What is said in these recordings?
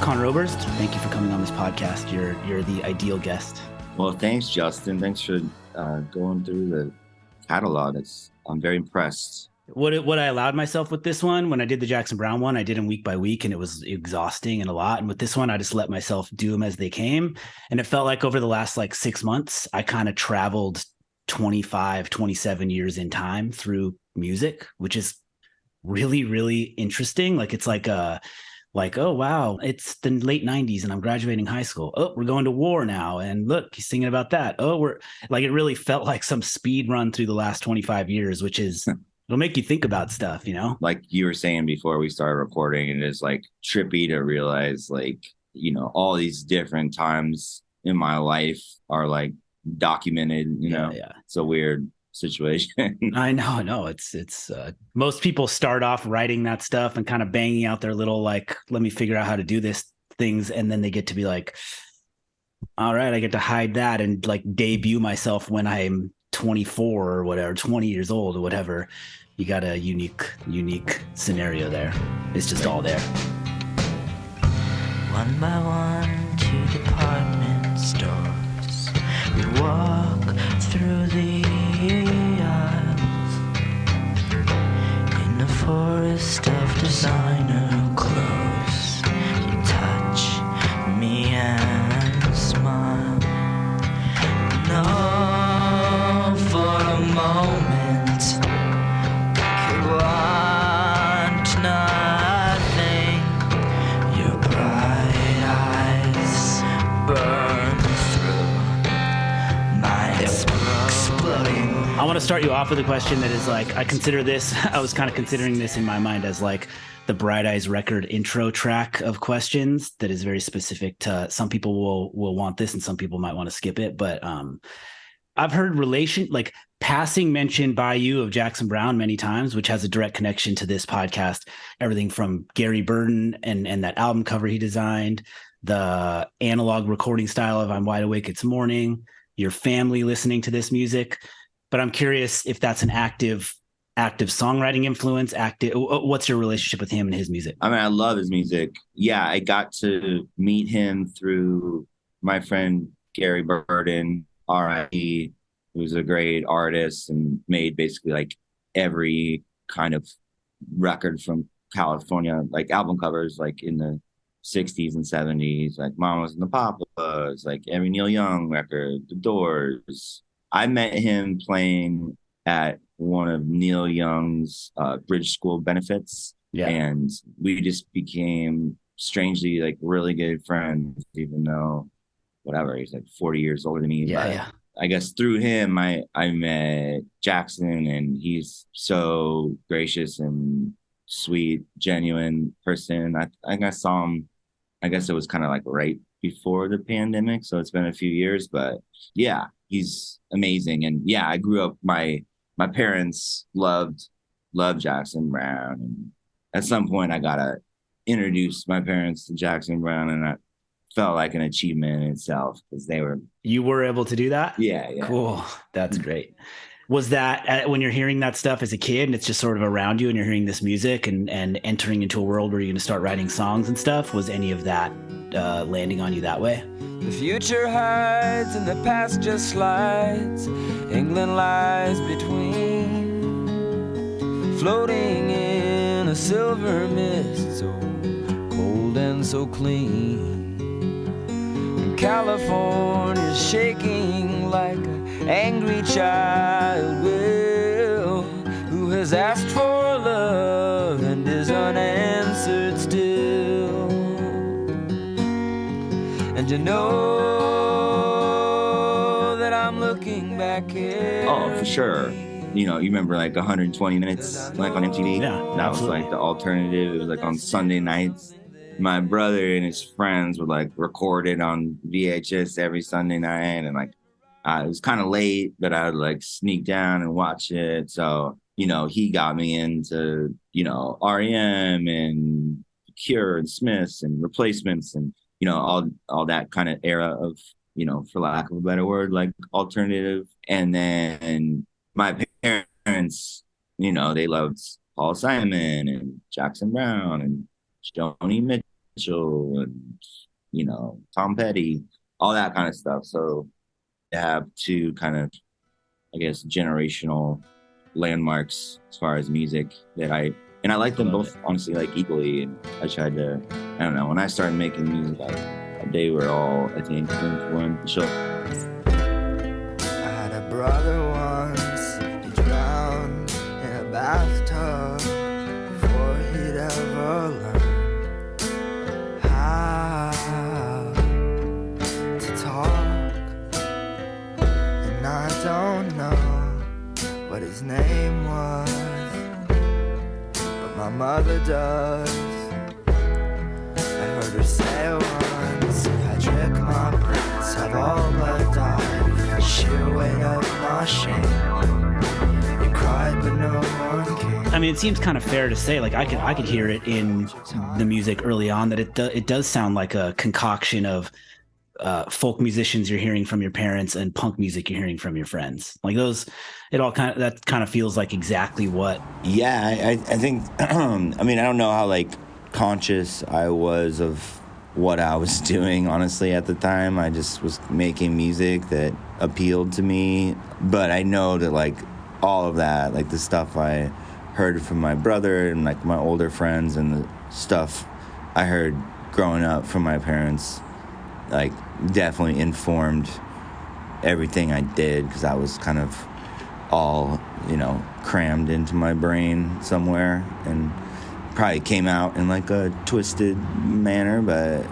Conor Oberst, thank you for coming on this podcast. You're the ideal guest. Well, thanks, Justin. Thanks for going through the catalog. I'm very impressed. What I allowed myself with this one, when I did the Jackson Browne one, I did them week by week, and it was exhausting and a lot. And with this one, I just let myself do them as they came. And it felt like over the last 6 months, I kind of traveled 25, 27 years in time through music, which is really, really interesting. It's oh, wow, it's the late 90s and I'm graduating high school. Oh, we're going to war now. And look, he's singing about that. Oh, it really felt like some speed run through the last 25 years, which is, it'll make you think about stuff, Like you were saying before we started recording, it is trippy to realize all these different times in my life are documented, Yeah. It's a weird situation. I know. It's most people start off writing that stuff and kind of banging out their little, let me figure out how to do this things. And then they get to be like, all right, I get to hide that and debut myself when I'm 24 or whatever, 20 years old or whatever. You got a unique scenario there. It's just all there. One by one to department stores, we walk through the aisles in a forest of designer clothes. You touch me and smile. No, for a moment could want nothing. Your bright eyes burn through my exploding. I want to start you off with a question that is I was kind of considering this in my mind as the Bright Eyes record intro track of questions that is very specific to some people will want this and some people might want to skip it. But I've heard passing mention by you of Jackson Browne many times, which has a direct connection to this podcast. Everything from Gary Burton and that album cover he designed, the analog recording style of I'm Wide Awake, It's Morning, your family listening to this music. But I'm curious if that's an active songwriting influence. What's your relationship with him and his music? I mean, I love his music. Yeah, I got to meet him through my friend Gary Burton, R.I.P., who's a great artist and made basically every kind of record from California, album covers in the 60s and 70s, Mamas and the Papas, every Neil Young record, The Doors. I met him playing at one of Neil Young's Bridge School benefits. Yeah. And we just became strangely really good friends, even though whatever, he's 40 years older than me. Yeah. I guess through him, I met Jackson, and he's so gracious and sweet, genuine person. I saw him, I guess it was kind of right before the pandemic. So it's been a few years, but yeah, he's amazing. And yeah, I grew up, my parents loved Jackson Browne. And at some point I got to introduce my parents to Jackson Browne, and that felt like an achievement in itself because You were able to do that? Yeah. Cool. That's great. Was that when you're hearing that stuff as a kid and it's just sort of around you and you're hearing this music and entering into a world where you're going to start writing songs and stuff, was any of that landing on you that way? The future hides and the past just slides. England lies between, floating in a silver mist, so cold and so clean. And California's shaking like an angry child will, who has asked for love and is unanswered still. And you know that I'm looking back at. Oh, for sure. You remember 120 Minutes on MTV? Yeah, that absolutely. was the alternative. It was on Sunday nights. My brother and his friends would record it on VHS every Sunday night, and it was kind of late, but I would sneak down and watch it. So he got me into REM and Cure and Smiths and Replacements and all that kind of era of for lack of a better word, alternative. And then my parents, they loved Paul Simon and Jackson Browne and Joni Mitchell and, Tom Petty, all that kind of stuff. So I have two kind of, I guess, generational landmarks as far as music that I like them both, honestly, like equally. And I tried to, I don't know, when I started making music, they were all, I think, influential. I had a brother once, he drowned in a bathtub before he'd ever learn how to talk. And I don't know what his name was, but my mother does. I heard her say once, Patrick, my prince, have all but died. Sheer weight of my shame. You cried, but no one came. I mean, it seems kind of fair to say, like, I could hear it in the music early on that it does sound like a concoction of folk musicians you're hearing from your parents and punk music you're hearing from your friends. Like those, that kind of feels like exactly what. Yeah, I think, I mean, I don't know how like conscious I was of what I was doing, honestly, at the time. I just was making music that appealed to me. But I know that like all of that, like the stuff I heard from my brother and like my older friends and the stuff I heard growing up from my parents, like definitely informed everything I did, because I was kind of all, crammed into my brain somewhere, and probably came out in like a twisted manner, but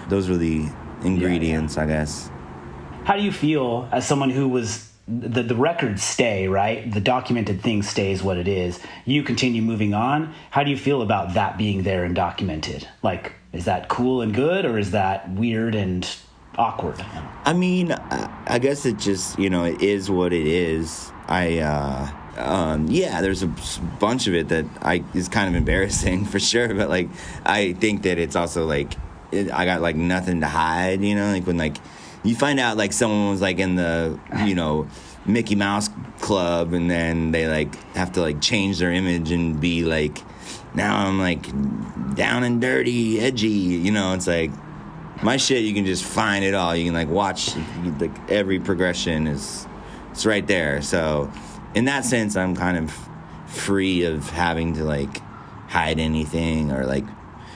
those were the ingredients, I guess. How do you feel as someone who was the records stay, right? The documented thing stays what it is. You continue moving on. How do you feel about that being there and documented? Like, is that cool and good, or is that weird and awkward? I mean, I guess it just, it is what it is. There's a bunch of it that is kind of embarrassing for sure, but like I think that it's also like I got like nothing to hide, like when like you find out like someone was like in the Mickey Mouse Club, and then they like have to like change their image and be like, now I'm like down and dirty, edgy, it's like my shit, you can just find it all. You can like watch like every progression it's right there. So in that sense, I'm kind of free of having to like hide anything or like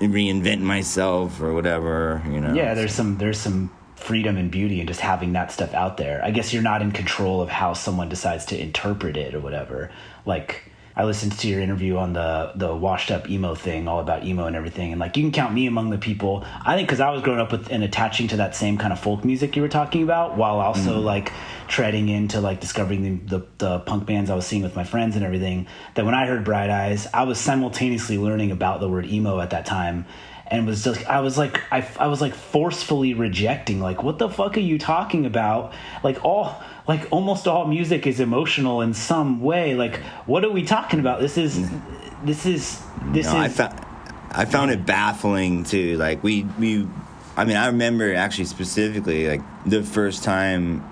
reinvent myself or whatever, Yeah, there's some freedom and beauty in just having that stuff out there. I guess you're not in control of how someone decides to interpret it or whatever. Like, I listened to your interview on the washed up emo thing, all about emo and everything. And like, you can count me among the people, I think, because I was growing up with and attaching to that same kind of folk music you were talking about, while also like treading into like discovering the punk bands I was seeing with my friends and everything, that when I heard Bright Eyes, I was simultaneously learning about the word emo at that time. And was just, I was like forcefully rejecting, like, what the fuck are you talking about? Like almost all music is emotional in some way. Like, what are we talking about? This is. I found it baffling too. Like I remember actually specifically like the first time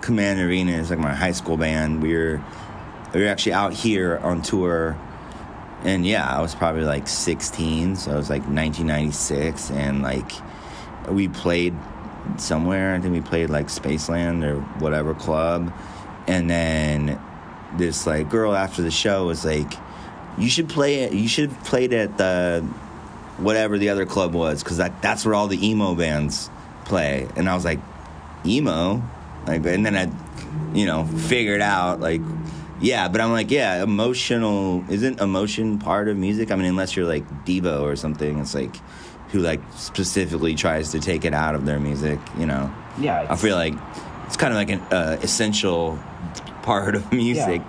Command Arena is like my high school band. We were actually out here on tour. And yeah, I was probably like 16, so it was like 1996, and like we played somewhere. I think we played like Spaceland or whatever club, and then this like girl after the show was like, "You should play it. You should have played at the whatever the other club was, because that's where all the emo bands play." And I was like, "Emo?" Like, and then I, figured out like. Yeah, but I'm like, yeah, isn't emotion part of music? I mean, unless you're like Devo or something, it's like, who like specifically tries to take it out of their music, Yeah. I feel like it's kind of like an essential part of music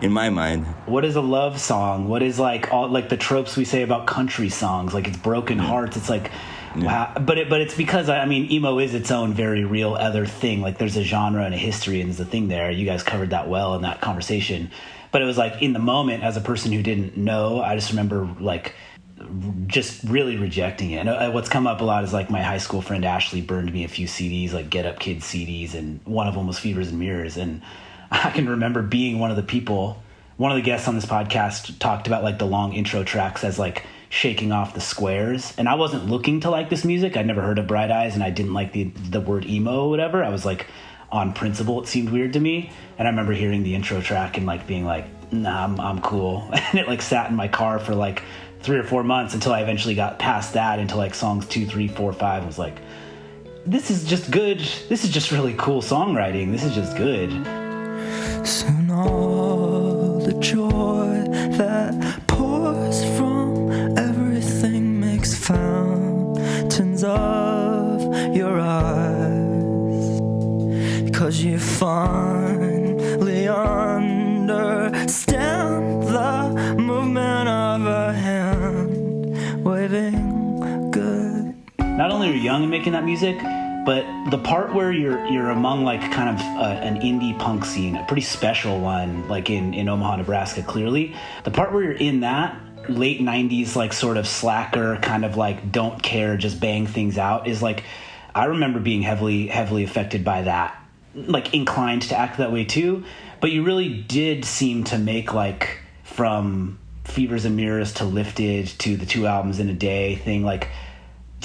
in my mind. What is a love song? What is like all like the tropes we say about country songs? Like, it's broken hearts. It's like, wow. But it's because, I mean, emo is its own very real other thing. Like, there's a genre and a history, and there's a thing there. You guys covered that well in that conversation. But it was like, in the moment, as a person who didn't know, I just remember like just really rejecting it. And what's come up a lot is like my high school friend Ashley burned me a few CDs, like Get Up Kids CDs, and one of them was Fevers and Mirrors. And I can remember being one of the guests on this podcast talked about like the long intro tracks as like shaking off the squares. And I wasn't looking to like this music. I'd never heard of Bright Eyes, and I didn't like the word emo or whatever. I was like, on principle, it seemed weird to me. And I remember hearing the intro track and like being like, nah, I'm cool. And it like sat in my car for like 3 or 4 months until I eventually got past that into like songs 2, 3, 4, 5. And was like, this is just good. This is just really cool songwriting. This is just good. Soon all the joy that pours from everything makes fountains of your eyes, 'cause you finally understand the movement of a hand waving good. Not only are you young and making that music, but the part where you're among like kind of an indie punk scene, a pretty special one, like in Omaha, Nebraska, clearly. The part where you're in that late 90s, like sort of slacker, kind of like don't care, just bang things out is like, I remember being heavily affected by that, like inclined to act that way too. But you really did seem to make like from Fevers and Mirrors to Lifted to the 2 albums in a day thing, like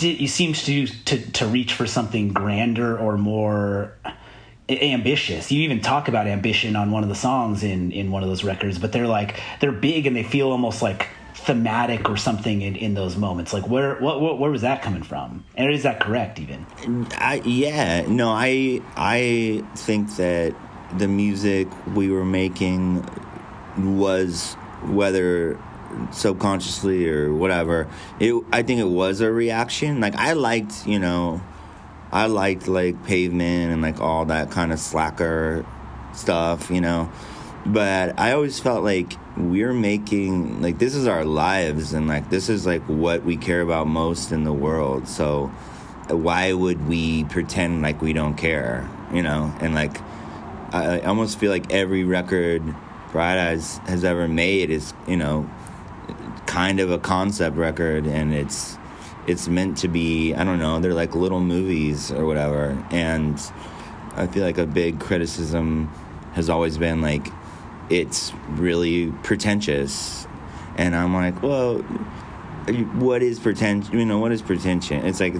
you seem to reach for something grander or more ambitious. You even talk about ambition on one of the songs in one of those records, but they're big and they feel almost like thematic or something in those moments. Like where was that coming from? And is that correct even? I think that the music we were making was, whether subconsciously or whatever, I think it was a reaction. Like I liked like Pavement and like all that kind of slacker stuff, but I always felt like we're making, like, this is our lives and like this is like what we care about most in the world, so why would we pretend like we don't care, and like I almost feel like every record Bright Eyes has ever made is kind of a concept record, and it's meant to be, I don't know, they're like little movies or whatever. And I feel like a big criticism has always been like it's really pretentious, and I'm like, well, what is pretension? What is pretension? It's like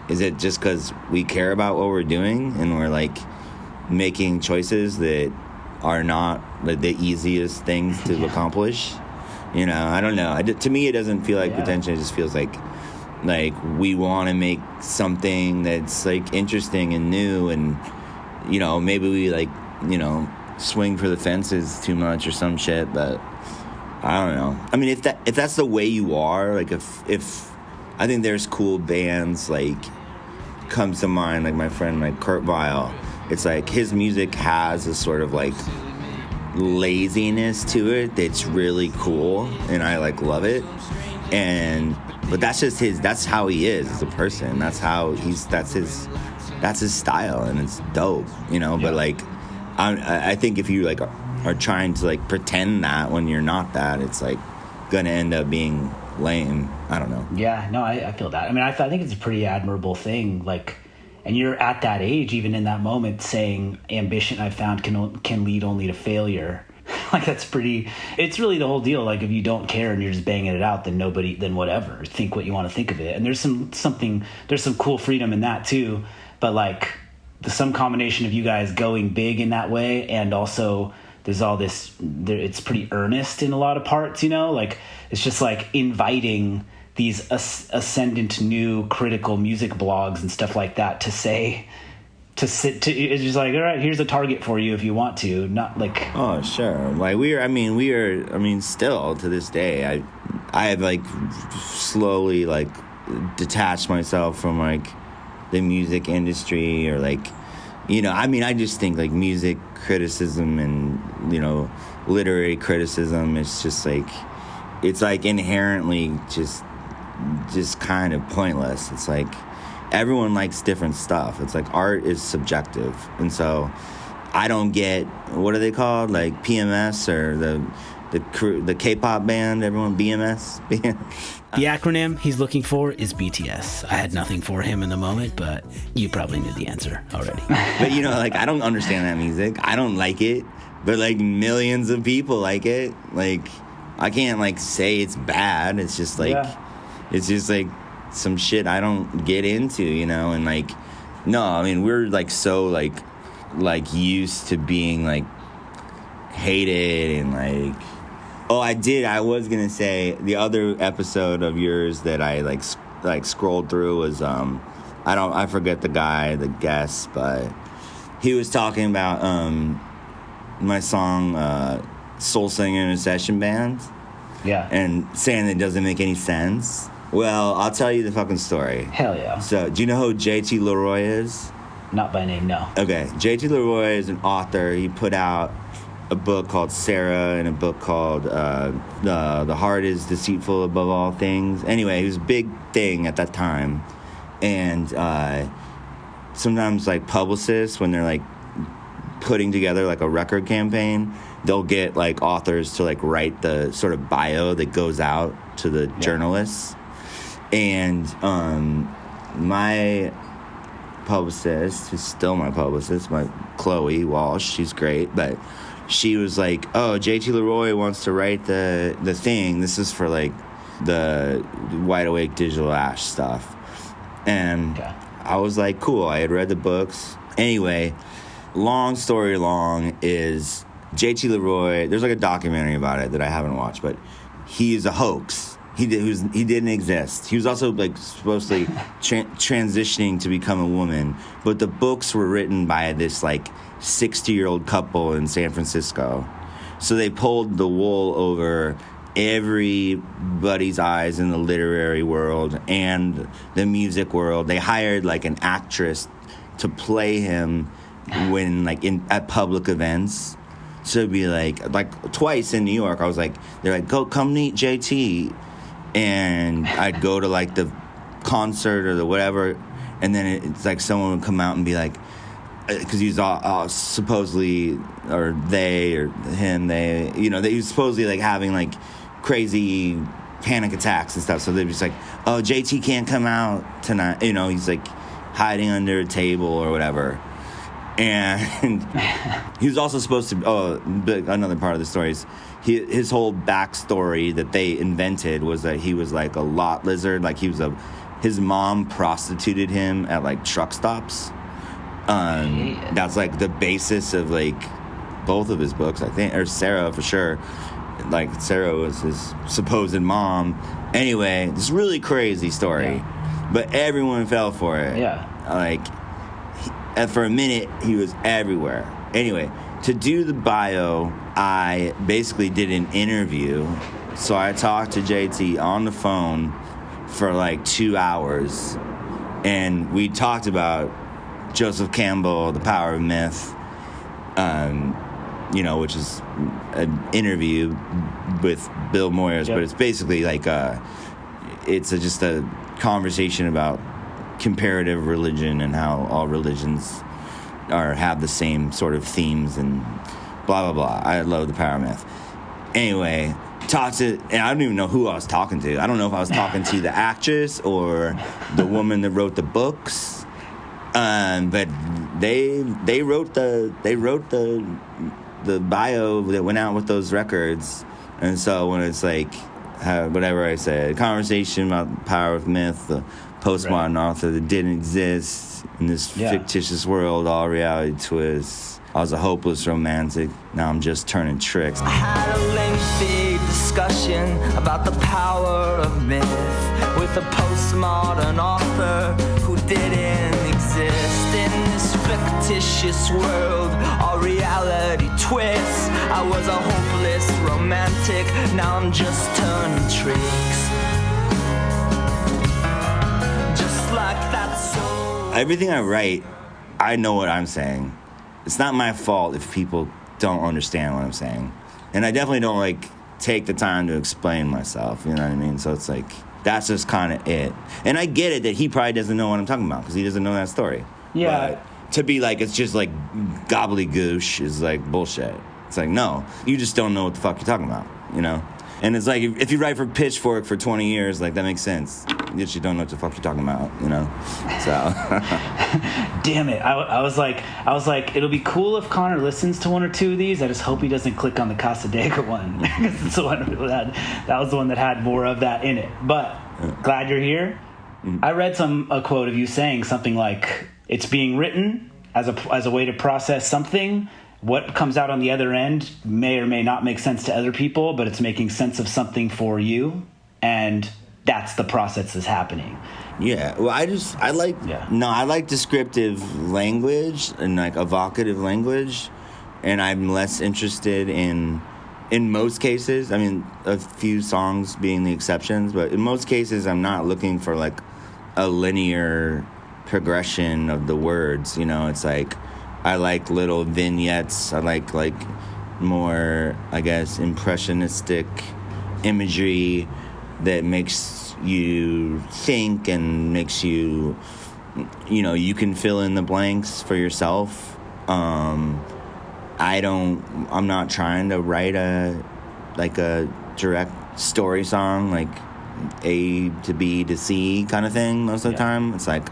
is it just because we care about what we're doing and we're like making choices that are not like the easiest things to accomplish? I don't know. To me, it doesn't feel like pretension. It just feels like we want to make something that's like interesting and new, and maybe we like swing for the fences too much or some shit. But I don't know. I mean, if that's the way you are, like if I think there's cool bands like comes to mind, like my friend like Kurt Vile. It's like his music has a sort of like laziness to it that's really cool, and I like love it. But that's just that's how he is as a person. That's his style, and it's dope, But like I think if you like are trying to like pretend that when you're not that, it's like gonna end up being lame. I don't know. Yeah, no, I feel that. I mean, I think it's a pretty admirable thing, like. And you're at that age, even in that moment, saying ambition, I found, can lead only to failure. Like, that's pretty, it's really the whole deal. Like, if you don't care and you're just banging it out, then whatever, think what you want to think of it. And there's some cool freedom in that too. But like some combination of you guys going big in that way, and also there's all this, it's pretty earnest in a lot of parts, like it's just like inviting these ascendant new critical music blogs and stuff like that to it's just like, all right, here's a target for you if you want to, not like, oh sure, like we are still to this day I have like slowly like detached myself from like the music industry, or like I just think like music criticism and literary criticism is just like, it's like inherently just kind of pointless. It's like everyone likes different stuff. It's like art is subjective, and so I don't get, what are they called, like PMS or the K-pop band, everyone BMS. The acronym he's looking for is BTS. I had nothing for him in the moment, but you probably knew the answer already. But like I don't understand that music. I don't like it, but like millions of people like it. Like I can't like say it's bad. It's just like it's just like some shit I don't get into, you know. And like, no, I mean, we're like so like used to being like hated and like. Oh, I was gonna say the other episode of yours that I like scrolled through was I forget the guest, but he was talking about my song Soul Singer in a Session Band. Yeah. And saying it doesn't make any sense. Well, I'll tell you the fucking story. Hell yeah. So, do you know who JT Leroy is? Not by name, no. Okay. JT Leroy is an author. He put out a book called Sarah and a book called The Heart is Deceitful Above All Things. Anyway, it was a big thing at that time. And sometimes, like, publicists, when they're, like, putting together, like, a record campaign, they'll get, like, authors to, like, write the sort of bio that goes out to the journalists. And my publicist, who's still my publicist, my Chloe Walsh, she's great, but she was like, oh, JT Leroy wants to write the thing. This is for, like, the Wide Awake Digital Ash stuff. And I was like, cool. I had read the books. Anyway, long story long is JT Leroy, there's, like, a documentary about it that I haven't watched, but he's a hoax. He didn't exist. He was also, like, supposedly transitioning to become a woman, but the books were written by this, like, 60-year-old couple in San Francisco. So they pulled the wool over everybody's eyes in the literary world and the music world. They hired, like, an actress to play him when, like, at public events. So it'd be like twice in New York, I was like, they're like, come meet JT. And I'd go to, like, the concert or the whatever, and then it's like someone would come out and be like, because he's all supposedly, or they, or him, they, you know, he was supposedly, like, having, like, crazy panic attacks and stuff. So they'd be just like, oh, JT can't come out tonight. You know, he's, like, hiding under a table or whatever. And he was also supposed to, another part of the story is his whole backstory that they invented was that he was, like, a lot lizard. Like, his mom prostituted him at, like, truck stops. That's, like, the basis of, like, both of his books, I think, or Sarah for sure. Like, Sarah was his supposed mom. Anyway, this really crazy story, but everyone fell for it. Yeah. Like, for a minute, he was everywhere. Anyway, to do the bio, I basically did an interview. So I talked to JT on the phone for, like, 2 hours, and we talked about Joseph Campbell, The Power of Myth, you know, which is an interview with Bill Moyers, but it's basically like just a conversation about comparative religion and how all religions have the same sort of themes and blah, blah, blah. I love The Power of Myth. Anyway, and I don't even know who I was talking to. I don't know if I was talking to the actress or the woman that wrote the books. But they wrote the bio that went out with those records. And so when it's like, whatever I said, conversation about the power of myth, the postmodern author that didn't exist in this fictitious world, all reality twists. I was a hopeless romantic. Now I'm just turning tricks. I had a lengthy discussion about the power of myth with a postmodern author who didn't exist in this fictitious world. All reality twists. I was a hopeless romantic. Now I'm just turning tricks. Just like that soul. Everything I write, I know what I'm saying. It's not my fault if people don't understand what I'm saying. And I definitely don't, like, take the time to explain myself, you know what I mean? So it's like, that's just kind of it. And I get it that he probably doesn't know what I'm talking about because he doesn't know that story. Yeah. But to be like, it's just like gobbledygoosh is like bullshit. It's like, no, you just don't know what the fuck you're talking about, you know? And it's like, if you write for Pitchfork for 20 years, like, that makes sense. You just don't know what the fuck you're talking about, you know? So. Damn it. I was like, it'll be cool if Conor listens to one or two of these. I just hope he doesn't click on the Casadega one. Because it's the one that was the one that had more of that in it. But glad you're here. I read a quote of you saying something like, it's being written as a way to process something. What comes out on the other end may or may not make sense to other people, but it's making sense of something for you, and that's the process that's happening. Yeah, well, I like descriptive language and like evocative language, and I'm less interested in most cases. I mean, a few songs being the exceptions, but in most cases, I'm not looking for like a linear progression of the words. You know, it's like, I like little vignettes. I like more, I guess, impressionistic imagery that makes you think and makes you, you know, you can fill in the blanks for yourself. I'm not trying to write a direct story song, like A to B to C kind of thing most of the time. It's like,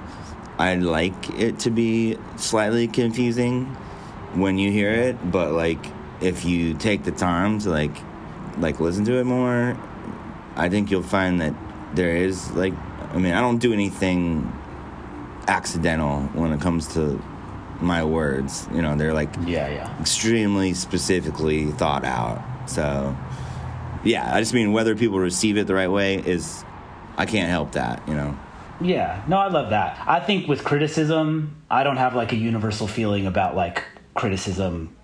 I'd like it to be slightly confusing when you hear it, but like, if you take the time to like listen to it more, I think you'll find that there is like, I mean, I don't do anything accidental when it comes to my words. You know, they're like extremely specifically thought out. So yeah, I just mean whether people receive it the right way is, I can't help that, you know. Yeah, no, I love that. I think with criticism, I don't have like a universal feeling about like criticism.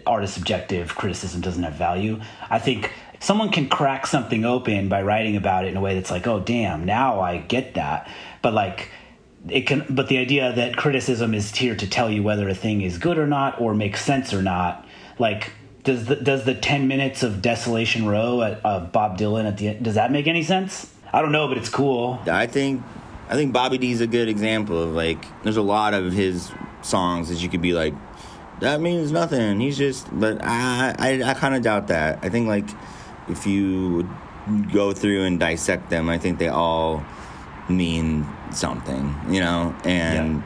Art is subjective. Criticism doesn't have value. I think someone can crack something open by writing about it in a way that's like, oh, damn, now I get that. But like, but the idea that criticism is here to tell you whether a thing is good or not, or makes sense or not. Like, does the 10 minutes of Desolation Row at Bob Dylan at the end, does that make any sense? I don't know, but it's cool. I think Bobby D's a good example of like, there's a lot of his songs that you could be like, that means nothing. He's just, but I kind of doubt that. I think like, if you go through and dissect them, I think they all mean something, you know? And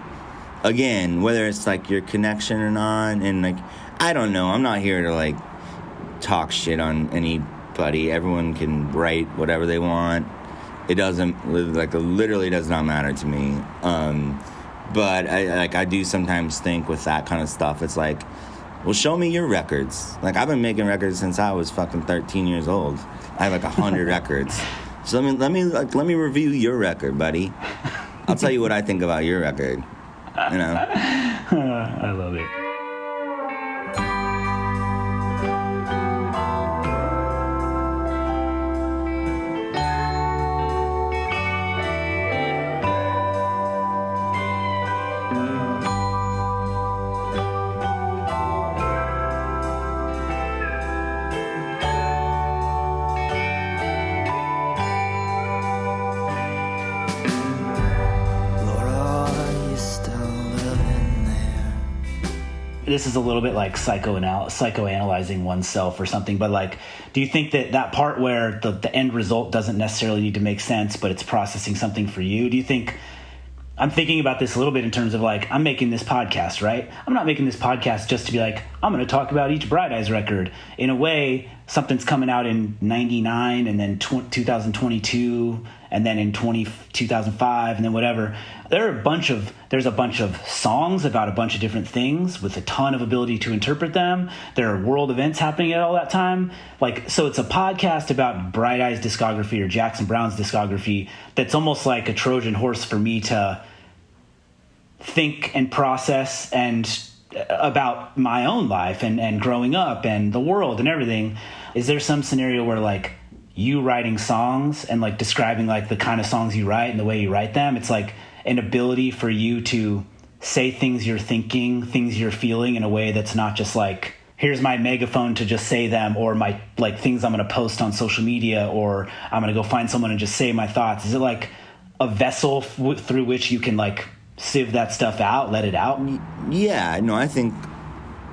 again, whether it's like your connection or not, and like, I don't know. I'm not here to like talk shit on anybody. Everyone can write whatever they want. It doesn't, like, it literally does not matter to me. But I do sometimes think with that kind of stuff, it's like, well, show me your records. Like, I've been making records since I was fucking 13 years old. I have like 100 records. So let me review your record, buddy. I'll tell you what I think about your record. You know. I love it. This is a little bit like psychoanalyzing oneself or something, but like, do you think that part where the end result doesn't necessarily need to make sense, but it's processing something for you? Do you think, I'm thinking about this a little bit in terms of like, I'm making this podcast, right? I'm not making this podcast just to be like, I'm going to talk about each Bright Eyes record. In a way, something's coming out in 99 and then 2022 and then in 2005 and then whatever. There's a bunch of songs about a bunch of different things with a ton of ability to interpret them. There are world events happening at all that time. Like, so it's a podcast about Bright Eyes discography or Jackson Browne's discography that's almost like a Trojan horse for me to think and process and about my own life and growing up and the world and everything. Is there some scenario where like you writing songs and like describing like the kind of songs you write and the way you write them, it's like an ability for you to say things you're thinking, things you're feeling in a way that's not just like, here's my megaphone to just say them, or my like things I'm going to post on social media, or I'm going to go find someone and just say my thoughts? Is it like a vessel through which you can like sieve that stuff out, let it out? Yeah, no, I think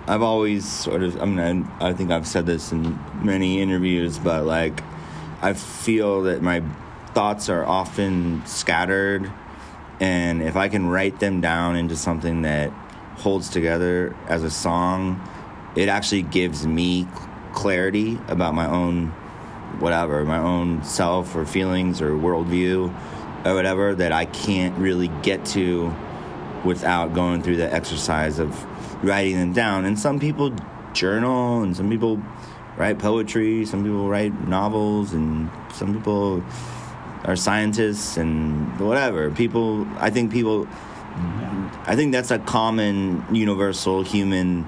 I've always sort of, I think I've said this in many interviews, but like, I feel that my thoughts are often scattered, and if I can write them down into something that holds together as a song, it actually gives me clarity about my own whatever, my own self or feelings or worldview or whatever that I can't really get to without going through the exercise of writing them down. And some people journal, and some people write poetry, some people write novels, and some people are scientists and whatever. I think that's a common universal human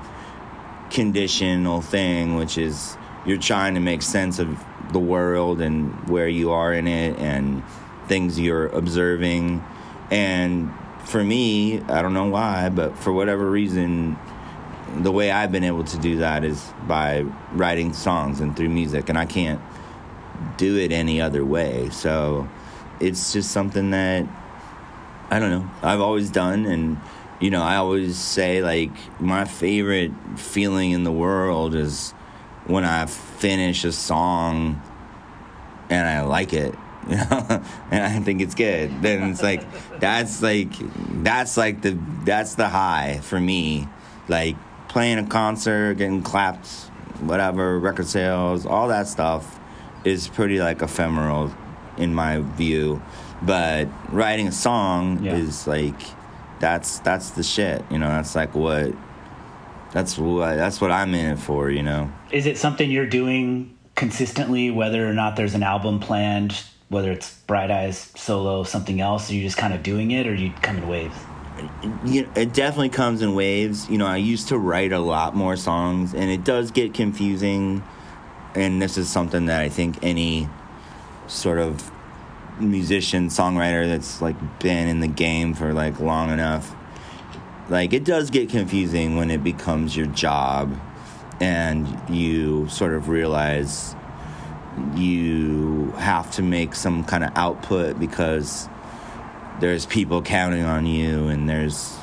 conditional thing, which is you're trying to make sense of the world and where you are in it and things you're observing. And for me, I don't know why, but for whatever reason, the way I've been able to do that is by writing songs and through music, and I can't do it any other way. So it's just something that, I don't know, I've always done. And, you know, I always say, like, my favorite feeling in the world is when I finish a song and I like it, you know, and I think it's good. Then it's like, that's the high for me. Like, playing a concert, getting clapped, whatever, record sales, all that stuff is pretty, like, ephemeral in my view. But writing a song is like, that's the shit, you know. That's what I'm in it for, you know. Is it something you're doing consistently, whether or not there's an album planned, whether it's Bright Eyes, solo, something else? Are you just kind of doing it, or do you come in waves? It definitely comes in waves. You know, I used to write a lot more songs, and it does get confusing. And this is something that I think any sort of musician, songwriter that's, like, been in the game for, like, long enough, like, it does get confusing when it becomes your job and you sort of realize you have to make some kind of output because there's people counting on you, and there's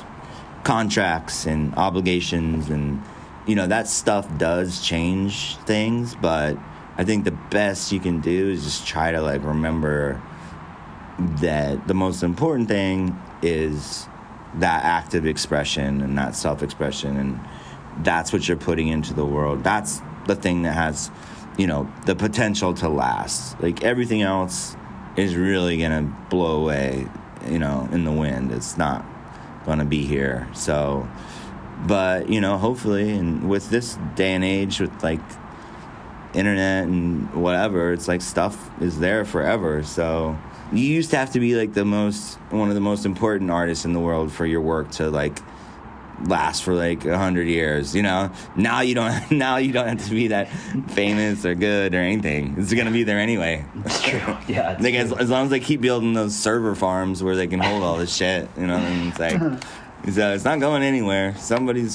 contracts and obligations, and, you know, that stuff does change things. But I think the best you can do is just try to, like, remember that the most important thing is that active expression and that self-expression, and that's what you're putting into the world. That's the thing that has, you know, the potential to last. Like, everything else is really gonna blow away, you know, in the wind. It's not gonna be here. So, but, you know, hopefully, and with this day and age, with, like, internet and whatever, it's like stuff is there forever. So you used to have to be, like, one of the most important artists in the world for your work to, like, last for, like, 100 years, you know. Now you don't have to be that famous or good or anything. It's gonna be there anyway. It's true. Yeah. Like, as long as they keep building those server farms where they can hold all this shit, you know. And it's like, so it's not going anywhere. Somebody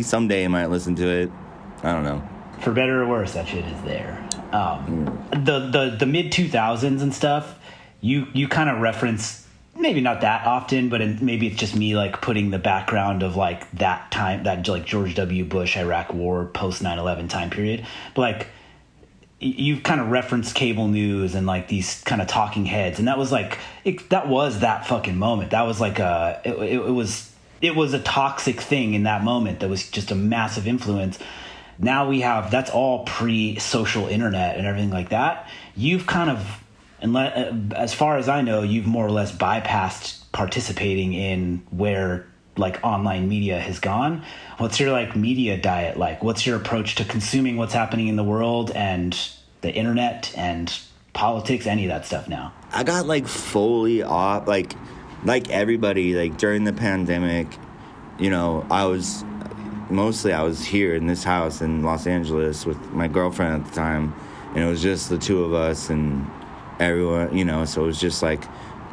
someday might listen to it. I don't know. For better or worse, that shit is there. The mid 2000s and stuff, you kind of reference, maybe not that often, but maybe it's just me, like, putting the background of, like, that time, that, like, George W. Bush, Iraq War, post 9/11 time period. But, like, you've kind of referenced cable news and, like, these kind of talking heads, and that was, like, that was that fucking moment. That was like it was a toxic thing in that moment. That was just a massive influence. Now that's all pre-social internet and everything like that. You've kind of, as far as I know, you've more or less bypassed participating in where, like, online media has gone. What's your, like, media diet like? What's your approach to consuming what's happening in the world and the internet and politics, any of that stuff now? I got, like, fully off, like everybody, like, during the pandemic, you know, I was here in this house in Los Angeles with my girlfriend at the time, and it was just the two of us and everyone, you know. So it was just, like,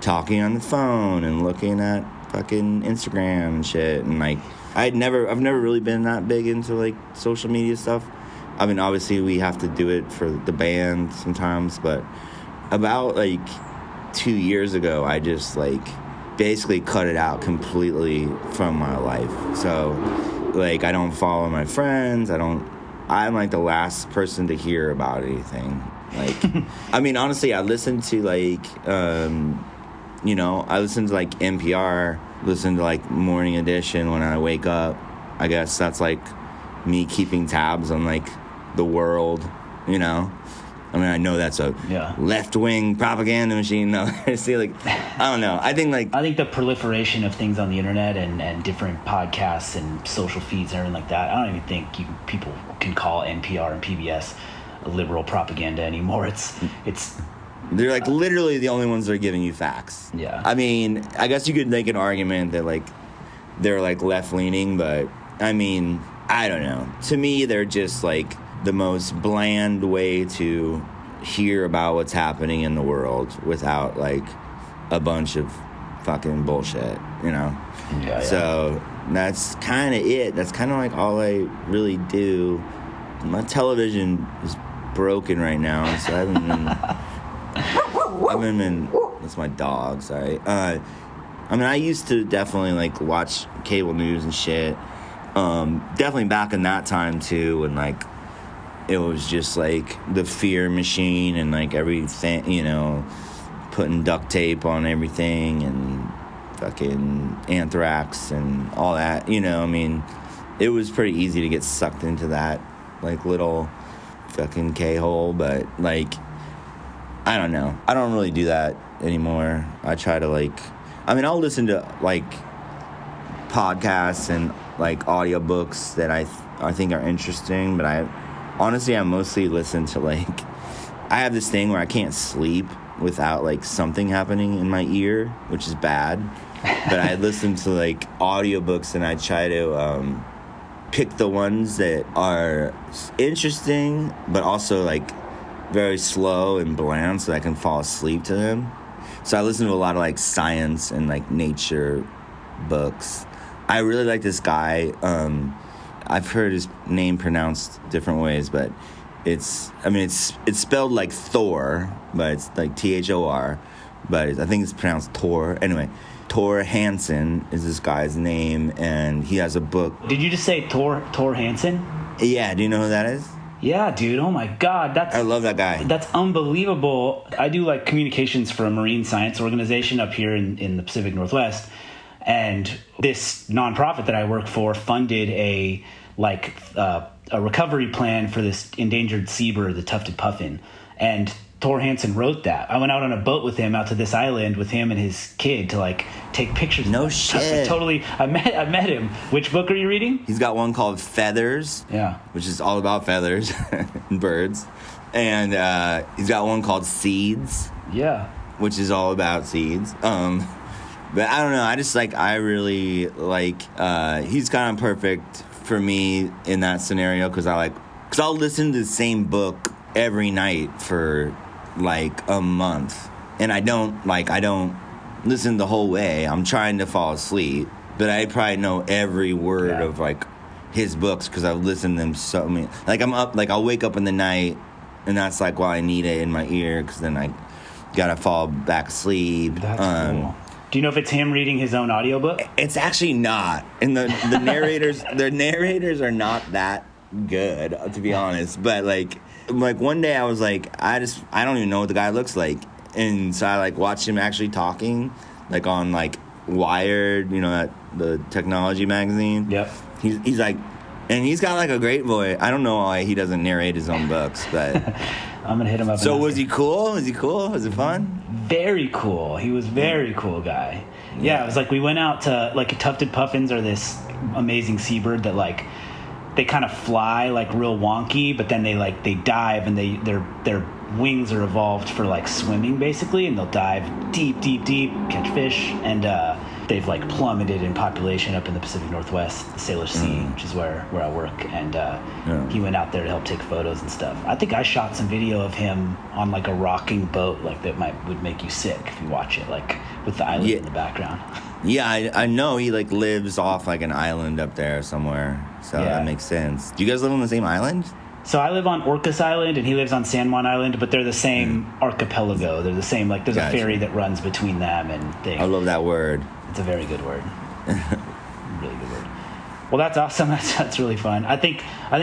talking on the phone and looking at fucking Instagram and shit. And, like, I've never really been that big into, like, social media stuff. I mean, obviously we have to do it for the band sometimes, but about, like, 2 years ago, I just, like, basically cut it out completely from my life. So, like, I don't follow my friends. I'm, like, the last person to hear about anything. Like, I mean, honestly, I listen to like, you know, I listen to like NPR, listen to like Morning Edition when I wake up. I guess that's like me keeping tabs on like the world, you know. I mean, I know that's a left-wing propaganda machine. No, see, like, I don't know. I think the proliferation of things on the internet and different podcasts and social feeds and everything like that, I don't even think people can call NPR and PBS liberal propaganda anymore. It's they're like literally the only ones that are giving you facts. Yeah. I mean, I guess you could make an argument that like they're like left-leaning, but I mean, I don't know. To me, they're just like the most bland way to hear about what's happening in the world without like a bunch of fucking bullshit, you know? Yeah. So that's kind of it. That's kind of like all I really do. My television is broken right now, so I haven't been, that's my dog, sorry. I mean, I used to definitely like watch cable news and shit. Definitely back in that time too, when like it was just like the fear machine and like everything, you know, putting duct tape on everything and fucking anthrax and all that, you know. I mean, it was pretty easy to get sucked into that like little fucking K-hole, but like, I don't know. I don't really do that anymore. I try to like, I mean, I'll listen to like podcasts and like audiobooks that I think are interesting, but I mostly listen to like, I have this thing where I can't sleep without like something happening in my ear, which is bad. But I listen to like audiobooks and I try to pick the ones that are interesting, but also like very slow and bland so that I can fall asleep to them. So I listen to a lot of like science and like nature books. I really like this guy. I've heard his name pronounced different ways, but it's spelled like Thor, but it's like Thor, but I think it's pronounced Tor. Anyway, Tor Hansen is this guy's name, and he has a book. Did you just say Tor Hansen? Yeah, do you know who that is? Yeah, dude. Oh my God, I love that guy. That's unbelievable. I do like communications for a marine science organization up here in the Pacific Northwest. And this nonprofit that I work for funded a recovery plan for this endangered seabird, the tufted puffin. And Tor Hansen wrote that. I went out on a boat with him out to this island with him and his kid to like take pictures. No shit. I met him. Which book are you reading? He's got one called Feathers. Yeah. Which is all about feathers and birds. And he's got one called Seeds. Yeah. Which is all about seeds. But I don't know. I really like, he's kind of perfect for me in that scenario because I'll listen to the same book every night for like a month. And I don't listen the whole way. I'm trying to fall asleep, but I probably know every word of like his books because I've listened to them so many. Like I'm up, like I'll wake up in the night and that's like why I need it in my ear because then I gotta fall back asleep. That's cool. Do you know if it's him reading his own audiobook? It's actually not. And the narrators are not that good, to be honest. But like one day I was like, I don't even know what the guy looks like. And so I like watched him actually talking, like on like Wired, you know, that the technology magazine. Yep. He's like, and he's got like a great voice. I don't know why he doesn't narrate his own books, but I'm gonna hit him up. So was he cool? Was it fun? Very cool. He was very cool guy. Yeah, it was like we went out to like tufted puffins are this amazing seabird that like they kind of fly like real wonky, but then they dive and their wings are evolved for like swimming basically, and they'll dive deep, catch fish, and they've like plummeted in population up in the Pacific Northwest, the Salish Sea, which is where I work, and he went out there to help take photos and stuff. I think I shot some video of him on like a rocking boat, like that would make you sick if you watch it, like with the island in the background. Yeah, I know he like lives off like an island up there somewhere, so that makes sense. Do you guys live on the same island? So I live on Orcas Island, and he lives on San Juan Island, but they're the same archipelago. They're the same, like there's a ferry that runs between them and things. I love that word. It's a very good word. Really good word. Well, that's awesome. That's really fun. I think